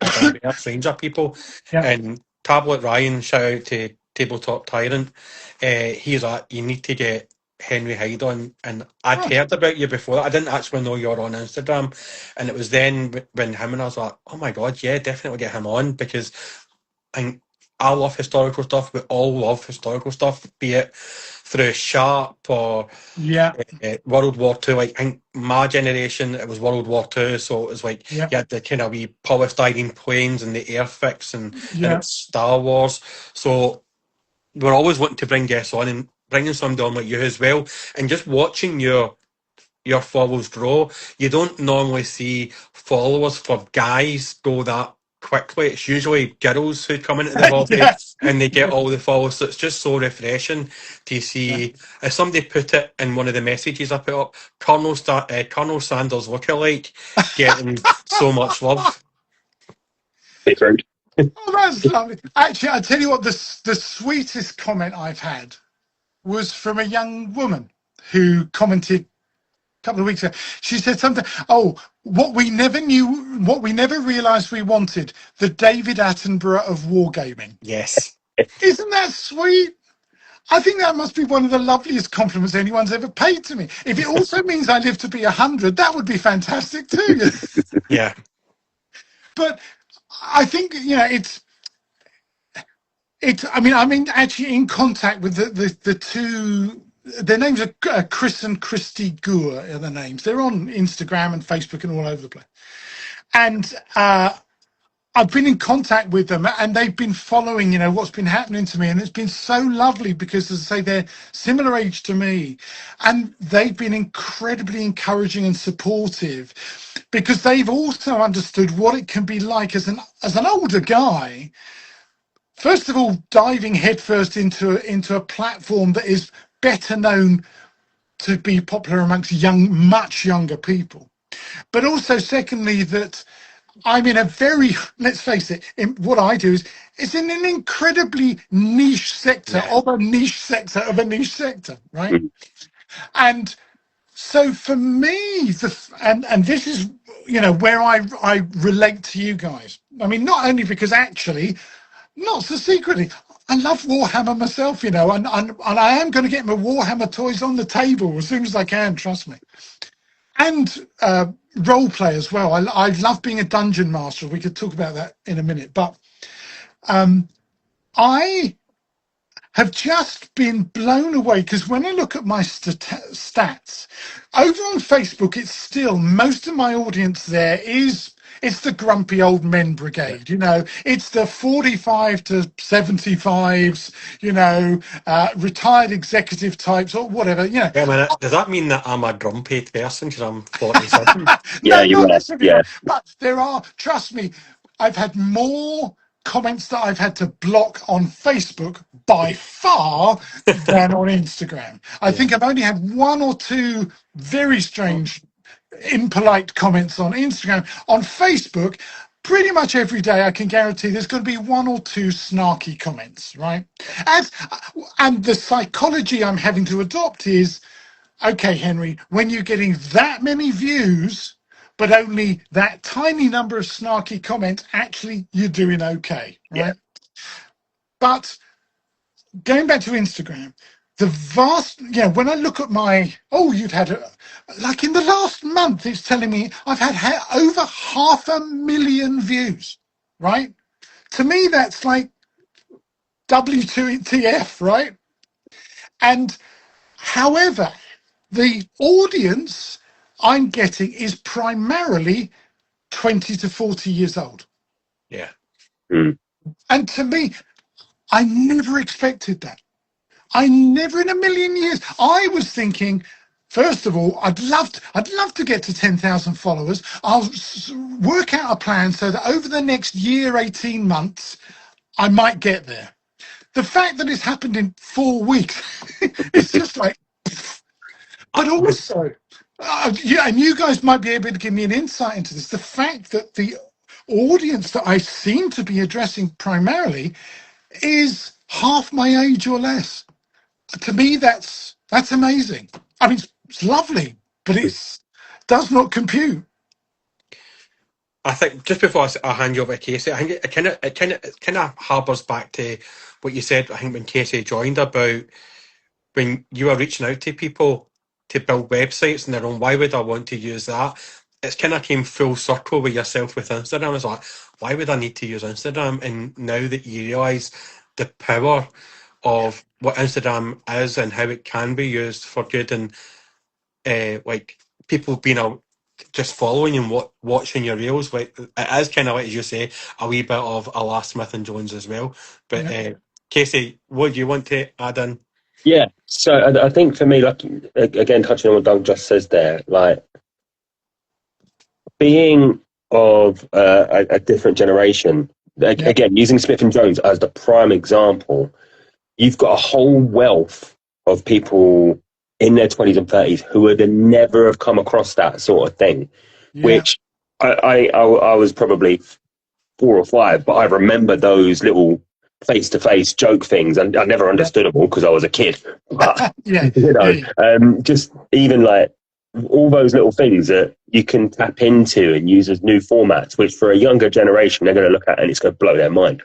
Stranger people. Yeah. And Tablet Ryan, shout out to Tabletop Tyrant, he's like, you need to get Henry Hyde on, and I'd heard about you before. I didn't actually know you were on Instagram, and it was then when him and I was like, oh my god, yeah, definitely get him on, because I love historical stuff. We all love historical stuff, be it through Sharp or World War II. Like, I think my generation, it was World War II, so it was like you had the kind of wee polystyrene planes and the airfix, and it's Star Wars. So we're always wanting to bring guests on, and bringing somebody on like you as well, and just watching your followers grow. You don't normally see followers for guys go that quickly. It's usually girls who come into the hobby and they get all the followers. So it's just so refreshing to see. As somebody put it in one of the messages I put up, Colonel Sanders lookalike getting so much love. Different. Oh, that's lovely. Actually, I tell you what, the sweetest comment I've had was from a young woman who commented a couple of weeks ago. She said something, what we never realised we wanted, the David Attenborough of wargaming. Yes. Isn't that sweet? I think that must be one of the loveliest compliments anyone's ever paid to me. If it also means I live to be 100, that would be fantastic too. Yeah. But I think, I mean, I'm actually in contact with the two. Their names are Chris and Christy Gour are the names. They're on Instagram and Facebook and all over the place. And I've been in contact with them, and they've been following, what's been happening to me, and it's been so lovely because, as I say, they're similar age to me, and they've been incredibly encouraging and supportive because they've also understood what it can be like as an older guy. First of all, diving headfirst into a platform that is better known to be popular amongst much younger people, but also, secondly, that I'm in a very, let's face it, what I do is it's in an incredibly niche sector of a niche sector of a niche sector, right? And so for me, and this is, where I relate to you guys. I mean, not only because actually, not so secretly, I love Warhammer myself, and I am going to get my Warhammer toys on the table as soon as I can, trust me. And role play as well. I love being a dungeon master. We could talk about that in a minute. But I have just been blown away because when I look at my stats, over on Facebook, it's still, most of my audience there it's the grumpy old men brigade, it's the 45 to 75s, retired executive types or whatever, Wait a minute, does that mean that I'm a grumpy person because I'm 47? Yeah, No, you're not right. necessarily, Yeah. but there are, trust me, I've had more comments that I've had to block on Facebook by far than on Instagram. I think I've only had one or two very strange, impolite comments on Instagram. On Facebook, pretty much every day I can guarantee there's going to be one or two snarky comments, right? And the psychology I'm having to adopt is, okay, Henry, when you're getting that many views, but only that tiny number of snarky comments, actually, you're doing okay, right? Yeah. But going back to Instagram, the vast, when I look at you've had, like in the last month, it's telling me I've had over 500,000 views, right? To me, that's like WTF, right? And however, the audience I'm getting is primarily 20 to 40 years old. Yeah. Mm. And to me, I never expected that. I never in a million years. I was thinking, first of all, I'd love to get to 10,000 followers. I'll work out a plan so that over the next year, 18 months, I might get there. The fact that it's happened in 4 weeks, it's just like, but also, and you guys might be able to give me an insight into this. The fact that the audience that I seem to be addressing primarily is half my age or less. To me, that's amazing. I mean, it's lovely, but it does not compute. I think just before I hand you over to Casey, I think it kind of harbours back to what you said. I think when Casey joined about when you were reaching out to people to build websites on their own. Why would I want to use that? It's kind of came full circle with yourself with Instagram. I was like, why would I need to use Instagram? And now that you realise the power of what Instagram is and how it can be used for good, and like people being just following and watching your reels, like it is kind of like, as you say, a wee bit of a last Smith and Jones as well. But Casey, what do you want to add in? Yeah. So I think for me, like, again, touching on what Doug just says there, like being of a different generation, again, using Smith and Jones as the prime example, you've got a whole wealth of people in their 20s and 30s who would never have come across that sort of thing, which I was probably 4 or 5, but I remember those little face-to-face joke things, and I never understood them all because I was a kid. But, just even like all those little things that you can tap into and use as new formats, which for a younger generation, they're going to look at and it's going to blow their mind.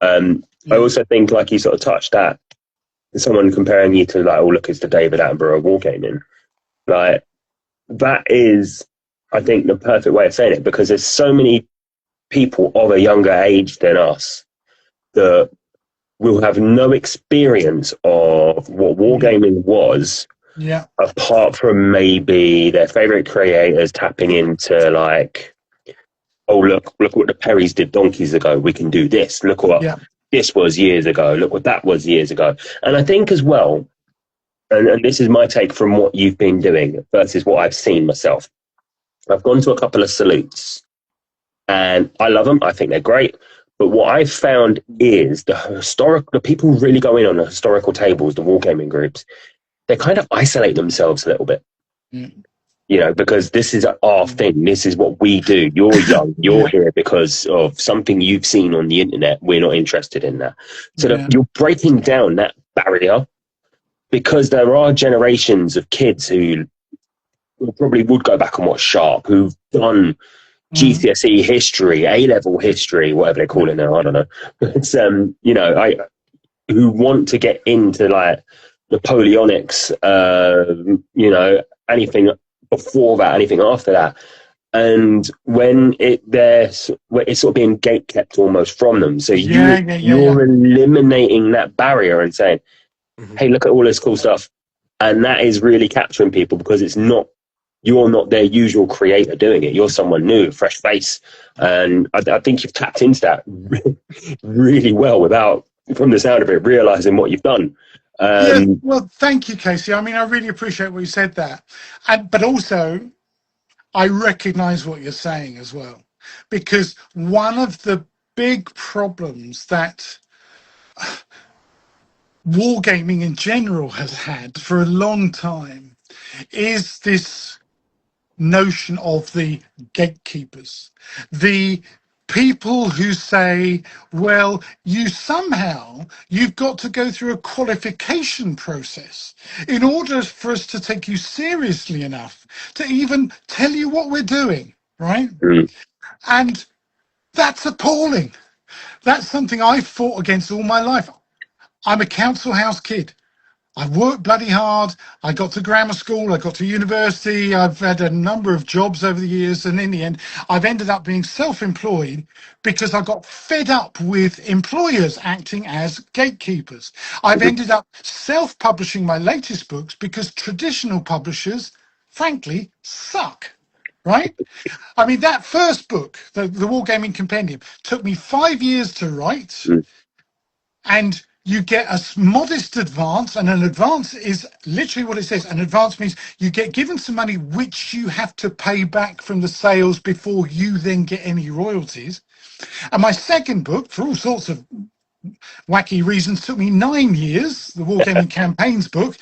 I also think, like you sort of touched at, someone comparing you to like, oh look, it's the David Attenborough of wargaming. Like that is, I think, the perfect way of saying it, because there's so many people of a younger age than us that will have no experience of what wargaming was, Yeah. apart from maybe their favorite creators tapping into like, oh look what the Perrys did donkeys ago. We can do this. Look what Yeah. this was years ago. Look what that was years ago. And I think as well, and this is my take from what you've been doing versus what I've seen myself. I've gone to a couple of salutes and I love them. I think they're great. But what I've found is the people who really go in on the historical tables, the wargaming groups, they kind of isolate themselves a little bit. Mm. You know, because this is our thing. This is what we do. You're young. You're here because of something you've seen on the internet. We're not interested in that. So you're breaking down that barrier, because there are generations of kids who probably would go back and watch Sharp, who've done GCSE history, A-level history, whatever they call it now. I don't know. It's, you know, who want to get into like Napoleonics, you know, anything before that, anything after that. And when it's sort of being gate kept almost from them. So you're eliminating that barrier and saying, hey, look at all this cool stuff. And that is really capturing people, because you're not their usual creator doing it. You're someone new, fresh face. And I think you've tapped into that really well without, from the sound of it, realizing what you've done. Well, thank you, Casey. I mean, I really appreciate what you said there. But also, I recognize what you're saying as well, because one of the big problems that wargaming in general has had for a long time is this notion of the gatekeepers, the people who say, well, you've got to go through a qualification process in order for us to take you seriously enough to even tell you what we're doing, right? And that's appalling. That's something I've fought against all my life. I'm a council house kid. I worked bloody hard. I got to grammar school. I got to university. I've had a number of jobs over the years. And in the end, I've ended up being self-employed because I got fed up with employers acting as gatekeepers. I've ended up self-publishing my latest books because traditional publishers, frankly, suck. Right? I mean, that first book, the Wargaming Compendium, took me 5 years to write. And you get a modest advance, and an advance is literally what it says. An advance means you get given some money which you have to pay back from the sales before you then get any royalties. And my second book, for all sorts of wacky reasons, took me 9 years, the Wargaming Campaigns book.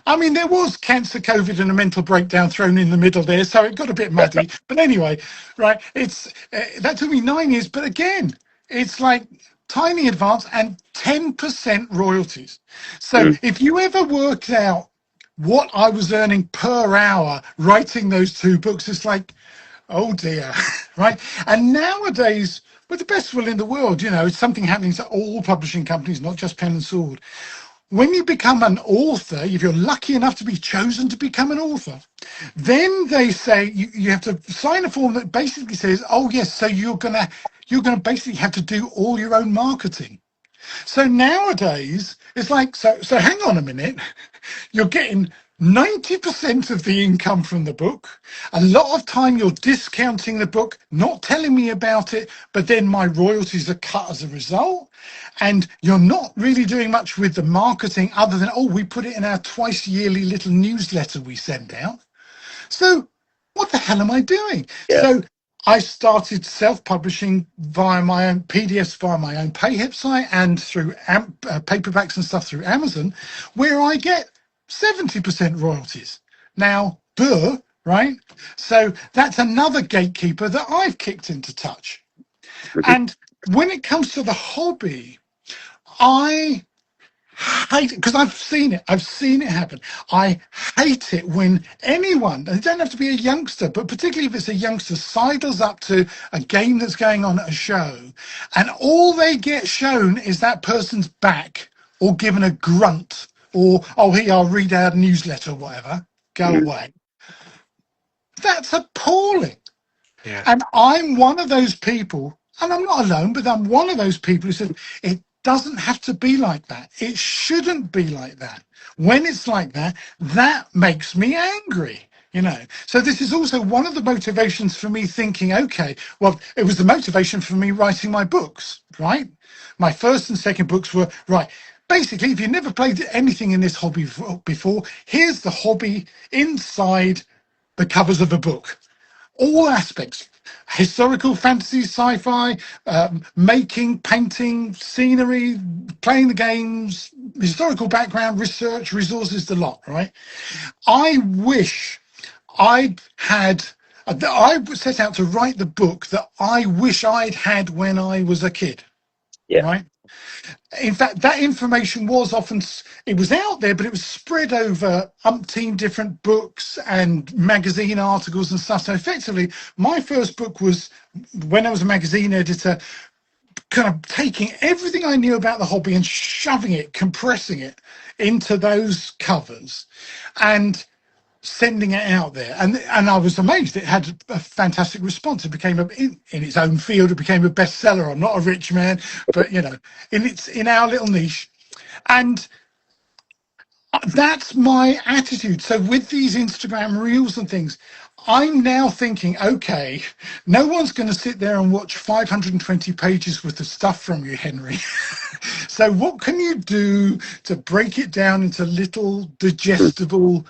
I mean, there was cancer, COVID, and a mental breakdown thrown in the middle there, so it got a bit muddy. But anyway, right, that took me 9 years. But again, it's like tiny advance and 10% royalties. So if you ever worked out what I was earning per hour writing those two books, it's like, oh dear, right? And nowadays, with the best will in the world, you know, it's something happening to all publishing companies, not just Pen and Sword. When you become an author, if you're lucky enough to be chosen to become an author, then they say you have to sign a form that basically says, oh yes, so you're gonna basically have to do all your own marketing. So nowadays, it's like, so hang on a minute, you're getting 90% of the income from the book. A lot of time you're discounting the book, not telling me about it, but then my royalties are cut as a result. And you're not really doing much with the marketing other than, oh, we put it in our twice yearly little newsletter we send out. So what the hell am I doing? So I started self-publishing via my own PDFs, via my own PayHip site, and through paperbacks and stuff through Amazon, where I get 70% royalties. Now, right? So that's another gatekeeper that I've kicked into touch. And when it comes to the hobby, I hate it because I've seen it happen. I hate it when anyone, and it don't have to be a youngster, but particularly if it's a youngster, sidles up to a game that's going on at a show, and all they get shown is that person's back or given a grunt or, oh, here, I'll read our newsletter or whatever, go away. That's appalling. Yeah. And I'm one of those people, and I'm not alone, but I'm one of those people who said it doesn't have to be like that. It shouldn't be like that. When it's like that, that makes me angry. So this is also one of the motivations for me thinking, okay, well, it was the motivation for me writing my books, right? My first and second books were, right, basically, if you've never played anything in this hobby before, here's the hobby inside the covers of a book. All aspects: historical, fantasy, sci-fi, making, painting, scenery, playing the games, historical background, research, resources, the lot, right? I wish I set out to write the book that I wish I'd had when I was a kid, Yeah. right? In fact, that information was often, it was out there, but it was spread over umpteen different books and magazine articles and stuff. So effectively, my first book was, when I was a magazine editor, kind of taking everything I knew about the hobby and shoving it, compressing it into those covers and sending it out there. And I was amazed. It had a fantastic response. It became in its own field, it became a bestseller. I'm not a rich man, but in our little niche. And that's my attitude. So with these Instagram reels and things, I'm now thinking, okay, no one's going to sit there and watch 520 pages worth of stuff from you, Henry. So what can you do to break it down into little digestible,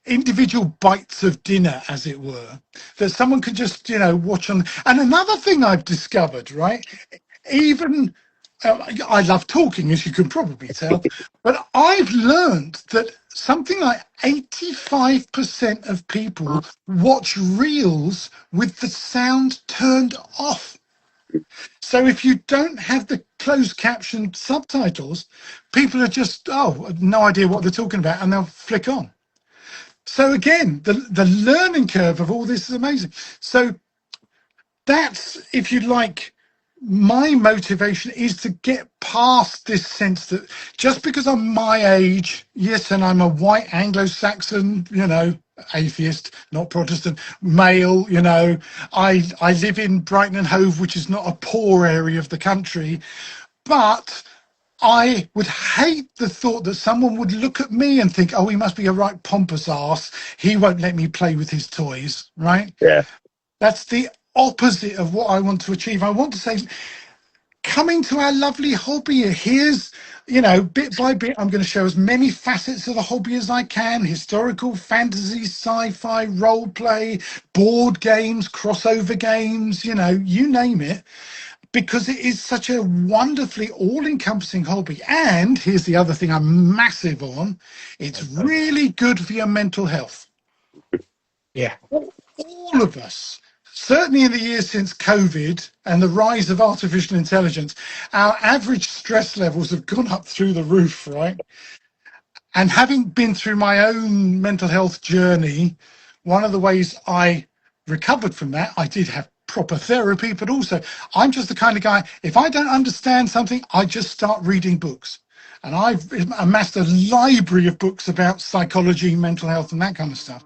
individual bites of dinner, as it were, that someone can just, watch on? And another thing I've discovered, right? Even I love talking, as you can probably tell, but I've learned that something like 85% of people watch reels with the sound turned off. So if you don't have the closed caption subtitles, people are just, no idea what they're talking about, and they'll flick on. So again, the learning curve of all this is amazing. So that's, if you like, my motivation is to get past this sense that just because I'm my age, yes, and I'm a white Anglo-Saxon, atheist, not Protestant, male, I live in Brighton and Hove, which is not a poor area of the country, but I would hate the thought that someone would look at me and think, oh, he must be a right pompous ass. He won't let me play with his toys, right? Yeah. That's the opposite of what I want to achieve. I want to say, coming to our lovely hobby, here's, bit by bit, I'm going to show as many facets of the hobby as I can: historical, fantasy, sci-fi, role play, board games, crossover games, you name it, because it is such a wonderfully all-encompassing hobby. And here's the other thing I'm massive on: it's really good for your mental health. Yeah. All of us, certainly in the years since COVID and the rise of artificial intelligence, our average stress levels have gone up through the roof, right? And having been through my own mental health journey, one of the ways I recovered from that, I did have proper therapy, but also I'm just the kind of guy, if I don't understand something, I just start reading books. And I've amassed a library of books about psychology, mental health, and that kind of stuff.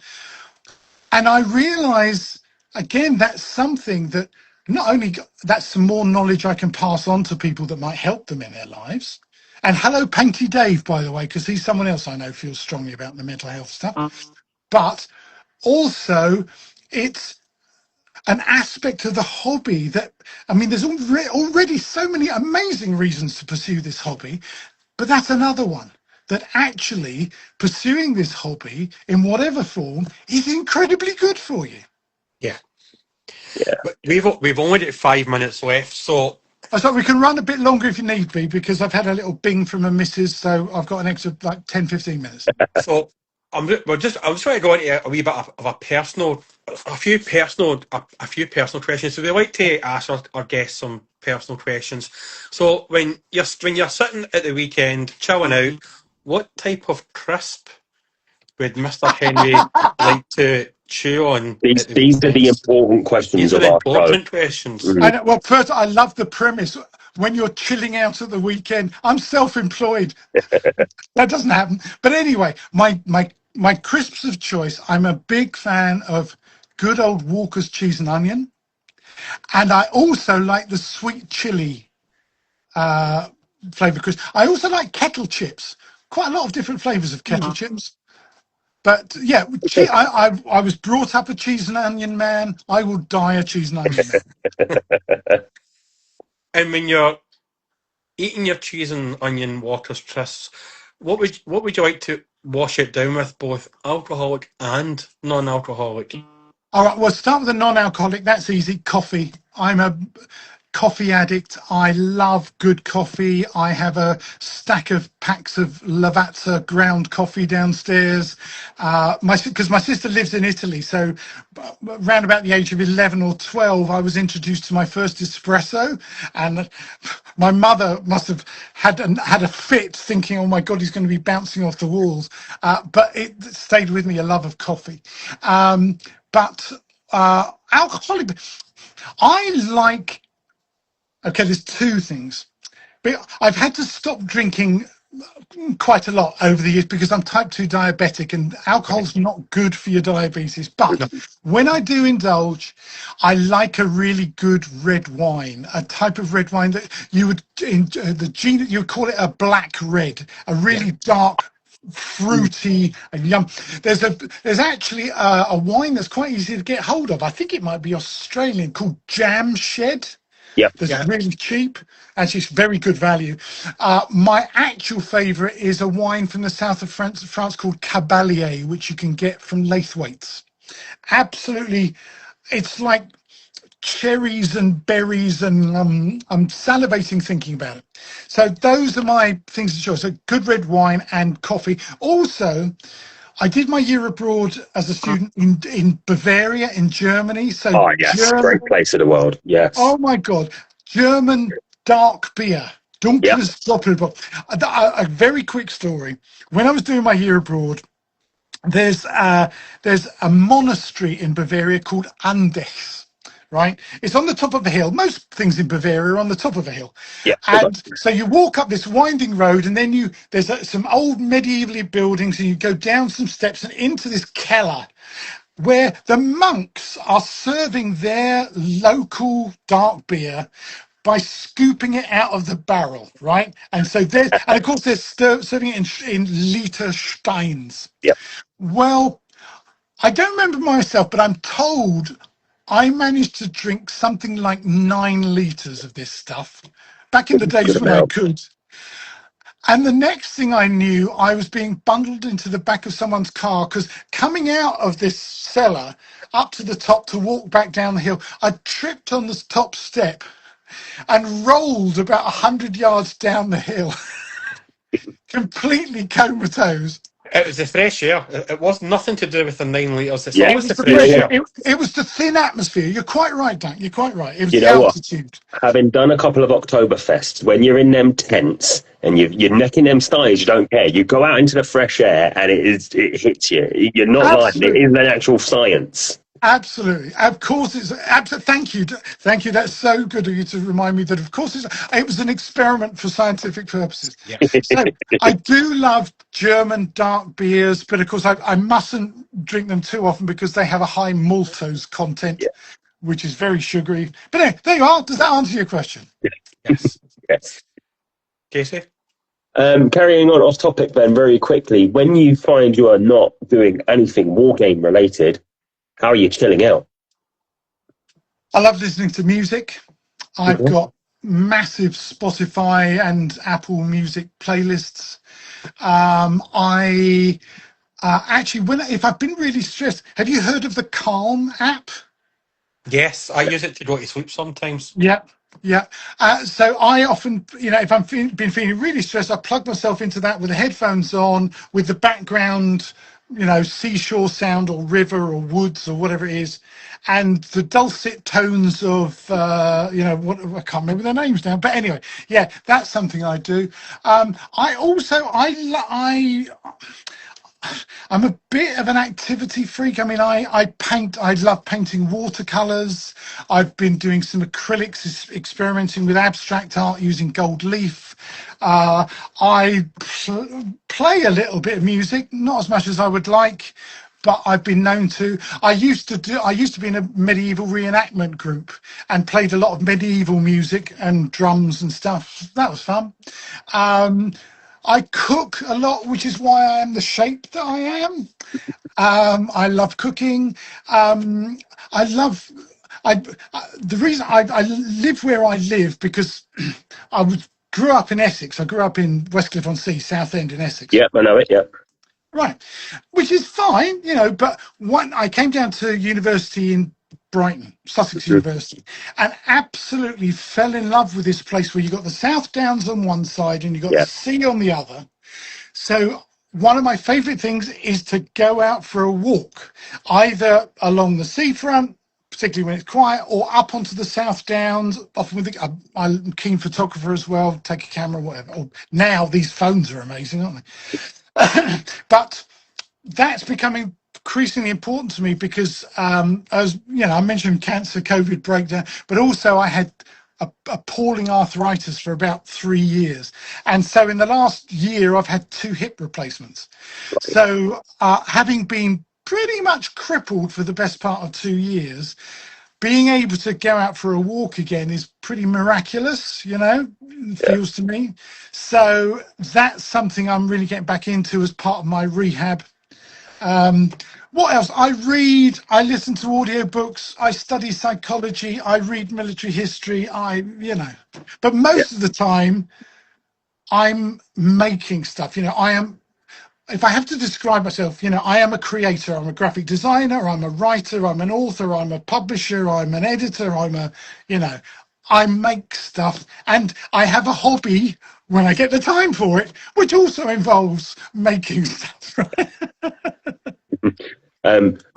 And I realize, again, that's something that not only that's some more knowledge I can pass on to people that might help them in their lives. And hello, Painty Dave, by the way, because he's someone else I know feels strongly about the mental health stuff. But also, it's an aspect of the hobby that, there's already so many amazing reasons to pursue this hobby, but that's another one. That actually pursuing this hobby in whatever form is incredibly good for you. Yeah. Yeah. But we've only got 5 minutes left, so I thought we can run a bit longer if you need be, because I've had a little bing from a missus, so I've got an extra 10-15 minutes. So I'm just going to go into a wee bit of a few personal questions. So we like to ask our guests some personal questions. So when you're sitting at the weekend chilling out, what type of crisp would Mr. Henry like to chew on? These are the important questions These are of the our show. important questions. Mm. Well, first, I love the premise. when you're chilling out at the weekend. I'm self-employed. That doesn't happen. But anyway, my crisps of choice. I'm a big fan of good old Walker's cheese and onion, and I also like the sweet chili flavour crisp. I also like kettle chips. Quite a lot of different flavours of kettle chips. But yeah, I was brought up a cheese and onion man. I will die a cheese and onion man. And when you're eating your cheese and onion Walker's crisps, what would you like to wash it down with, both alcoholic and non-alcoholic? All right, well, start with the non-alcoholic. That's easy. Coffee. I'm a coffee addict. I love good coffee. I have a stack of packs of Lavazza ground coffee downstairs. Because my sister lives in Italy, so around about the age of 11 or 12, I was introduced to my first espresso, and my mother must have had a fit, thinking, "Oh my God, he's going to be bouncing off the walls." But it stayed with me, a love of coffee. But alcoholic, I like. Okay, there's two things. But I've had to stop drinking quite a lot over the years because I'm type 2 diabetic, and alcohol's not good for your diabetes. But when I do indulge, I like a really good red wine, a type of red wine that you would you would call it a black red, a really dark, fruity and yum. There's actually a wine that's quite easy to get hold of. I think it might be Australian, called Jam Shed. Yep. That's really cheap. Actually, it's very good value. My actual favourite is a wine from the south of France called Cabalier, which you can get from Laithwaite's. Absolutely, it's like cherries and berries, and I'm salivating thinking about it. So those are my things to choose. So good red wine and coffee. Also, I did my year abroad as a student in Bavaria, in Germany. So Oh, yes. Great place of the world. Yes. Oh my God, German dark beer, dunkles Doppelbock. A very quick story. When I was doing my year abroad, there's a monastery in Bavaria called Andechs. Right, it's on the top of a hill. Most things in Bavaria are on the top of a hill, Yeah. and so you walk up this winding road, and then there's some old medievally buildings, and you go down some steps and into this cellar, where the monks are serving their local dark beer by scooping it out of the barrel, right? And so and of course they're serving it in liter steins. Yep. Well, I don't remember myself, but I'm told I managed to drink something like 9 liters of this stuff back in the days when I could. And the next thing I knew, I was being bundled into the back of someone's car, because coming out of this cellar up to the top to walk back down the hill, I tripped on the top step and rolled about 100 yards down the hill, completely comatose. It was the fresh air. It was nothing to do with the 9 litres. It's Yeah. always the The fresh pressure. air. It was the thin atmosphere. You're quite right, Dan. You're quite right. It was You the know what? altitude. Having done a couple of Oktoberfests, when you're in them tents and you're necking them styles, you don't care. You go out into the fresh air and it hits you. You're not lying. It is an actual science. Absolutely. Of course, it's absolutely. Thank you. Thank you. That's so good of you to remind me that, of course, it was an experiment for scientific purposes. Yes. So I do love German dark beers, but of course, I mustn't drink them too often because they have a high maltose content, Yeah. which is very sugary. But anyway, there you are. Does that answer your question? Yes. Yes. Casey? Carrying on off topic then very quickly, when you find you are not doing anything war game related, how are you chilling out? I love listening to music. I've got massive Spotify and Apple Music playlists. I actually, if I've been really stressed, have you heard of the Calm app? Yes, I use it to go to sleep sometimes. Yeah, yeah. So I often, if I'm been feeling really stressed, I plug myself into that with the headphones on, with the background, seashore sound or river or woods or whatever it is, and the dulcet tones of, what I can't remember their names now. But anyway, yeah, that's something I do. I I'm a bit of an activity freak. I mean, I paint, I love painting watercolors. I've been doing some acrylics, experimenting with abstract art using gold leaf. I play a little bit of music, not as much as I would like, but I've been known to. I used to be in a medieval reenactment group and played a lot of medieval music and drums and stuff. That was fun. Um, I cook a lot, which is why I am the shape that I am. I love cooking. Um, I love. The reason I live where I live because grew up in Essex. I grew up in Westcliff-on-Sea, Southend in Essex. Yeah, I know it. Yeah. Right, which is fine, but I came down to university in Brighton, Sussex Mhm. University, and absolutely fell in love with this place where you got the South Downs on one side and you got the Yeah. sea on the other. So one of my favourite things is to go out for a walk, either along the seafront, particularly when it's quiet, or up onto the South Downs. Often I'm a keen photographer as well, take a camera, whatever. Or now these phones are amazing, aren't they? But that's becoming increasingly important to me because, as I mentioned cancer, COVID breakdown, but also I had appalling arthritis for about 3 years. And so in the last year, I've had 2 hip replacements. So having been pretty much crippled for the best part of 2 years, being able to go out for a walk again is pretty miraculous, it Yeah. feels to me. So that's something I'm really getting back into as part of my rehab. What else? I read, I listen to audiobooks, I study psychology, I read military history, but Yeah. most of the time I'm making stuff. If I have to describe myself, I am a creator, I'm a graphic designer, I'm a writer, I'm an author, I'm a publisher, I'm an editor, I make stuff, and I have a hobby when I get the time for it, which also involves making stuff.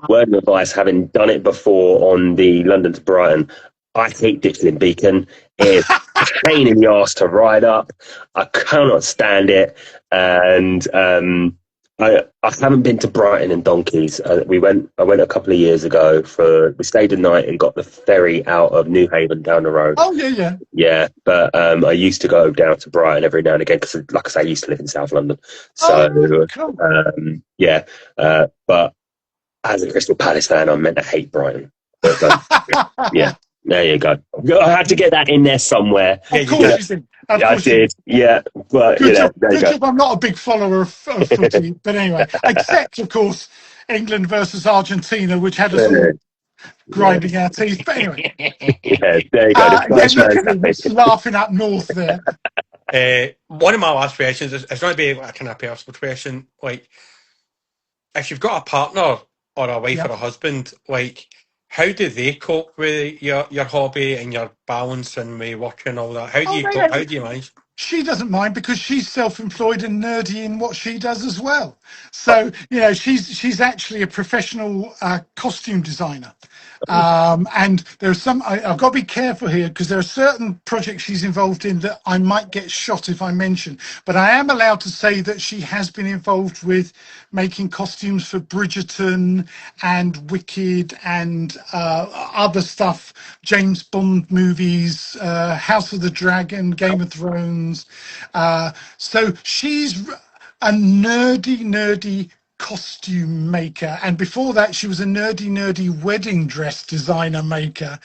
Word of advice, having done it before on the London to Brighton, I hate Ditchling Beacon. It's a pain in the arse to ride up. I cannot stand it. And I haven't been to Brighton and Donkeys. I went a couple of years ago we stayed a night and got the ferry out of New Haven down the road. Oh, yeah. Yeah, but I used to go down to Brighton every now and again because, like I say, I used to live in South London. So, Oh, cool. yeah, but as a Crystal Palace fan, I'm meant to hate Brighton. But, yeah, there you go. I had to get that in there somewhere. Yeah, Of you course did. you did. Of I course you did. did. Yeah, but Good job. there you Good go. job. I'm not a big follower of footy, but anyway, except of course England versus Argentina, which had us all grinding our teeth. But anyway, Yeah, there you go. The yeah, Scottish look man's at him happy. laughing up north there. One of my last questions is it's going to be a kind of personal question. Like, if you've got a partner or a wife Yeah. or a husband, like, how do they cope with your hobby and your balance and with work and all that? How do Oh, you no, cope? no. How do you manage? She doesn't mind because she's self-employed and nerdy in what she does as well. So she's actually a professional costume designer. And there's I've got to be careful here because there are certain projects she's involved in that I might get shot if I mention, but I am allowed to say that she has been involved with making costumes for Bridgerton and Wicked and other stuff, James Bond movies, House of the Dragon, Game of Thrones. So she's a nerdy costume maker, and before that she was a nerdy wedding dress designer maker.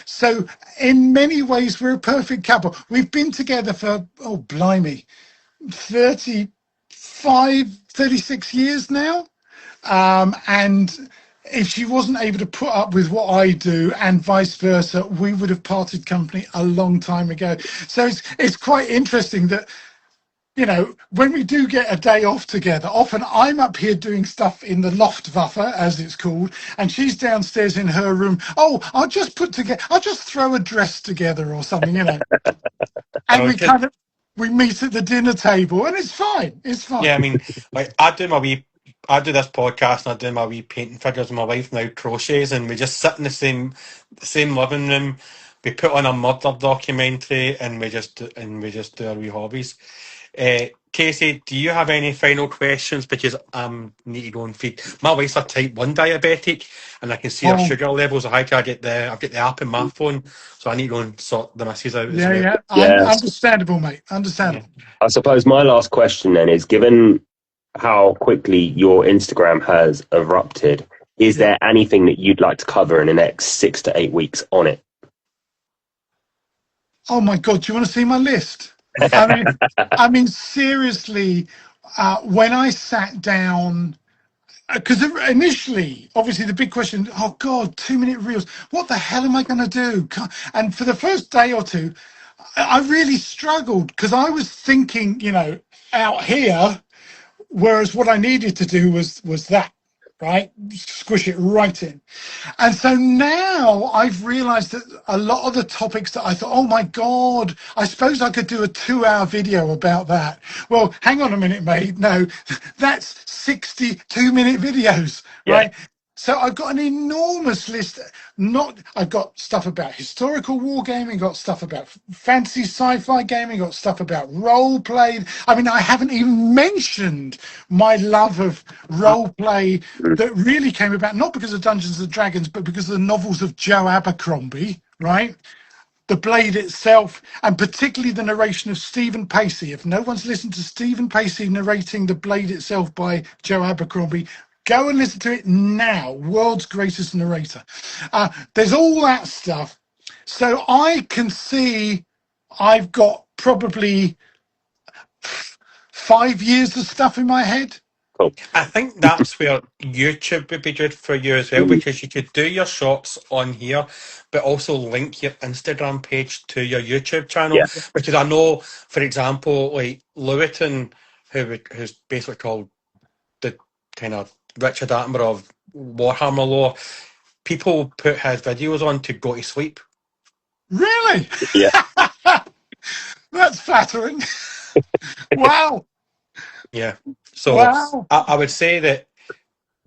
So in many ways we're a perfect couple. We've been together for blimey 36 years now, and if she wasn't able to put up with what I do and vice versa, we would have parted company a long time ago. So it's quite interesting that when we do get a day off together, often I'm up here doing stuff in the Luftwaffe, as it's called, and she's downstairs in her room. Oh, I'll just throw a dress together or something, and we meet at the dinner table, and it's fine. It's fine. Yeah, I mean, like I do this podcast and I do my wee painting figures, and my wife now crochets, and we just sit in the same living room. We put on a murder documentary, and we just do our wee hobbies. Casey, do you have any final questions? Because need to go and feed. My wife's a type 1 diabetic, and I can see her Oh, sugar levels are high. I've got the app in my phone, so I need to go and sort the missus out as yeah, well. yeah. Yeah. Understandable, mate. Yeah. Understandable. I suppose my last question then is, given how quickly your Instagram has erupted, is Yeah. there anything that you'd like to cover in the next 6 to 8 weeks on it? Oh my God, do you want to see my list? I mean, seriously, when I sat down, because initially, obviously, the big question, oh God, 2 minute reels. What the hell am I going to do? And for the first day or two, I really struggled because I was thinking, out here, whereas what I needed to do was that, right? Squish it right in. And so now I've realized that a lot of the topics that I thought, oh my God, I suppose I could do a 2 hour video about that. Well, hang on a minute, mate. No, that's 62-minute videos, Yeah. right? So I've got an enormous list. I've got stuff about historical wargaming, got stuff about fantasy sci-fi gaming, got stuff about role play. I mean, I haven't even mentioned my love of role play that really came about not because of Dungeons and Dragons, but because of the novels of Joe Abercrombie, right? The Blade itself, and particularly the narration of Stephen Pacey. If no one's listened to Stephen Pacey narrating The Blade itself by Joe Abercrombie, go and listen to it now. World's greatest narrator. There's all that stuff. So I can see I've got probably 5 years of stuff in my head. Cool. I think that's where YouTube would be good for you as well, Mm. because you could do your shorts on here, but also link your Instagram page to your YouTube channel. Yeah. Because I know, for example, like Lewitton, who's basically called the kind of Richard Attenborough of Warhammer lore, people put his videos on to go to sleep. Really? Yeah. That's flattering. Wow. Yeah. So Wow. I would say that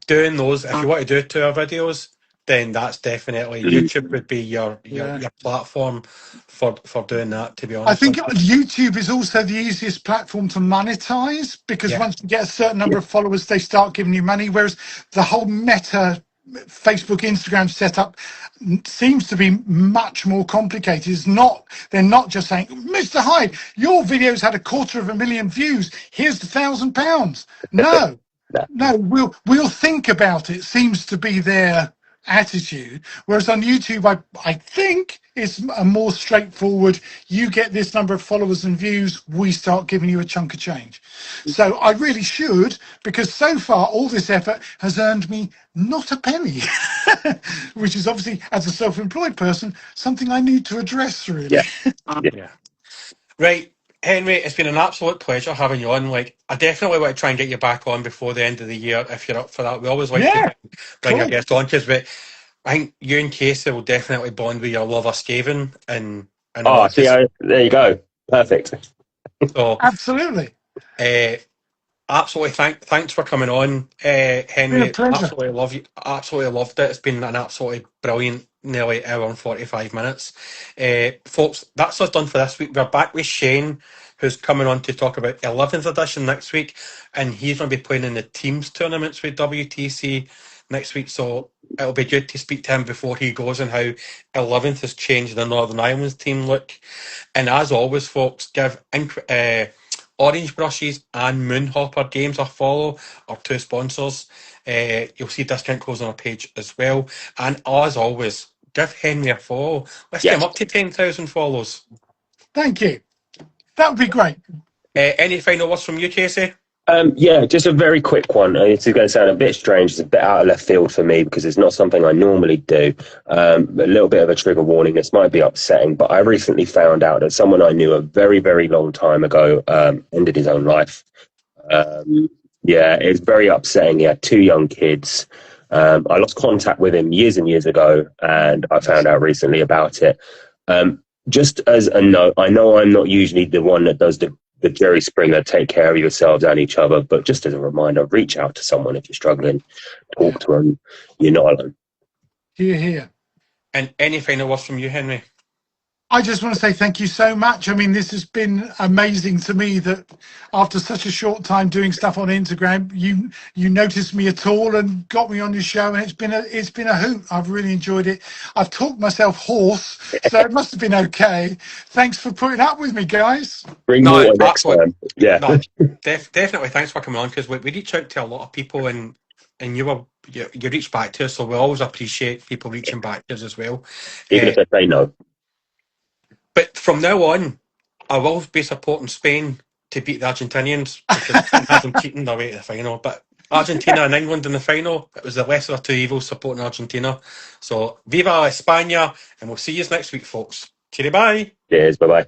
doing those, if you want to do 2 hour videos, then that's definitely Mm. YouTube would be Yeah. your platform for doing that, to be I honest think with you. YouTube is also the easiest platform to monetize because Yeah. once you get a certain number of followers, they start giving you money. Whereas the whole Meta, Facebook, Instagram setup seems to be much more complicated. They're not just saying, Mr. Hyde, your video's had 250,000 views. Here's £1,000. No, No. no, we'll think about it. Seems to be their attitude. Whereas on YouTube, I think it's a more straightforward. You get this number of followers and views, we start giving you a chunk of change. So I really should, because so far all this effort has earned me not a penny, which is obviously, as a self-employed person, something I need to address really. Yeah. Yeah. Yeah. Right. Henry, it's been an absolute pleasure having you on. Like, I definitely want to try and get you back on before the end of the year if you're up for that. We always like to Yeah, bring our cool. guests on, but I think you and Casey will definitely bond with your love of Skaven and Oh, all. see, there you go. Perfect. So, Absolutely. uh, absolutely, thanks for coming on, Been a Henry. pleasure. Absolutely loved it. It's been an absolutely brilliant, nearly hour and 45 minutes. Folks, that's us done for this week. We're back with Shane, who's coming on to talk about 11th edition next week, and he's going to be playing in the teams tournaments with WTC next week. So it'll be good to speak to him before he goes and how 11th has changed the Northern Islands team look. And as always, folks, give Orange Brushes and Moonhopper Games a follow, our two sponsors. You'll see discount codes on our page as well. And as always, give Henry a follow. Let's get Yes. him up to 10,000 follows. Thank you. That would be great. Any final words from you, Casey? Yeah, just a very quick one. It's going to sound a bit strange. It's a bit out of left field for me because it's not something I normally do. A little bit of a trigger warning. This might be upsetting, but I recently found out that someone I knew a very, very long time ago ended his own life. Yeah, it's very upsetting. He had two young kids. I lost contact with him years and years ago, and I found out recently about it. Just as a note, I know I'm not usually the one that does the Jerry Springer, take care of yourselves and each other, but just as a reminder, reach out to someone if you're struggling, talk to them. You're not alone. Here, here. And any final words from you, Henry? I just want to say thank you so much. I mean, this has been amazing to me that after such a short time doing stuff on Instagram, you noticed me at all and got me on your show, and it's been a hoot. I've really enjoyed it. I've talked myself hoarse, so it must have been okay. Thanks for putting up with me, guys. Bring No, water next absolutely. time. Yeah. No, definitely. Thanks for coming on, because we reach out to a lot of people, and you reach back to us, so we always appreciate people reaching back to us as well. Even if they say no. But from now on, I will be supporting Spain to beat the Argentinians, because Spain has them cheating their way to the final. But Argentina and England in the final, it was the lesser of two evils supporting Argentina. So, Viva España, and we'll see you next week, folks. Cheerio, bye. Cheers. Bye bye.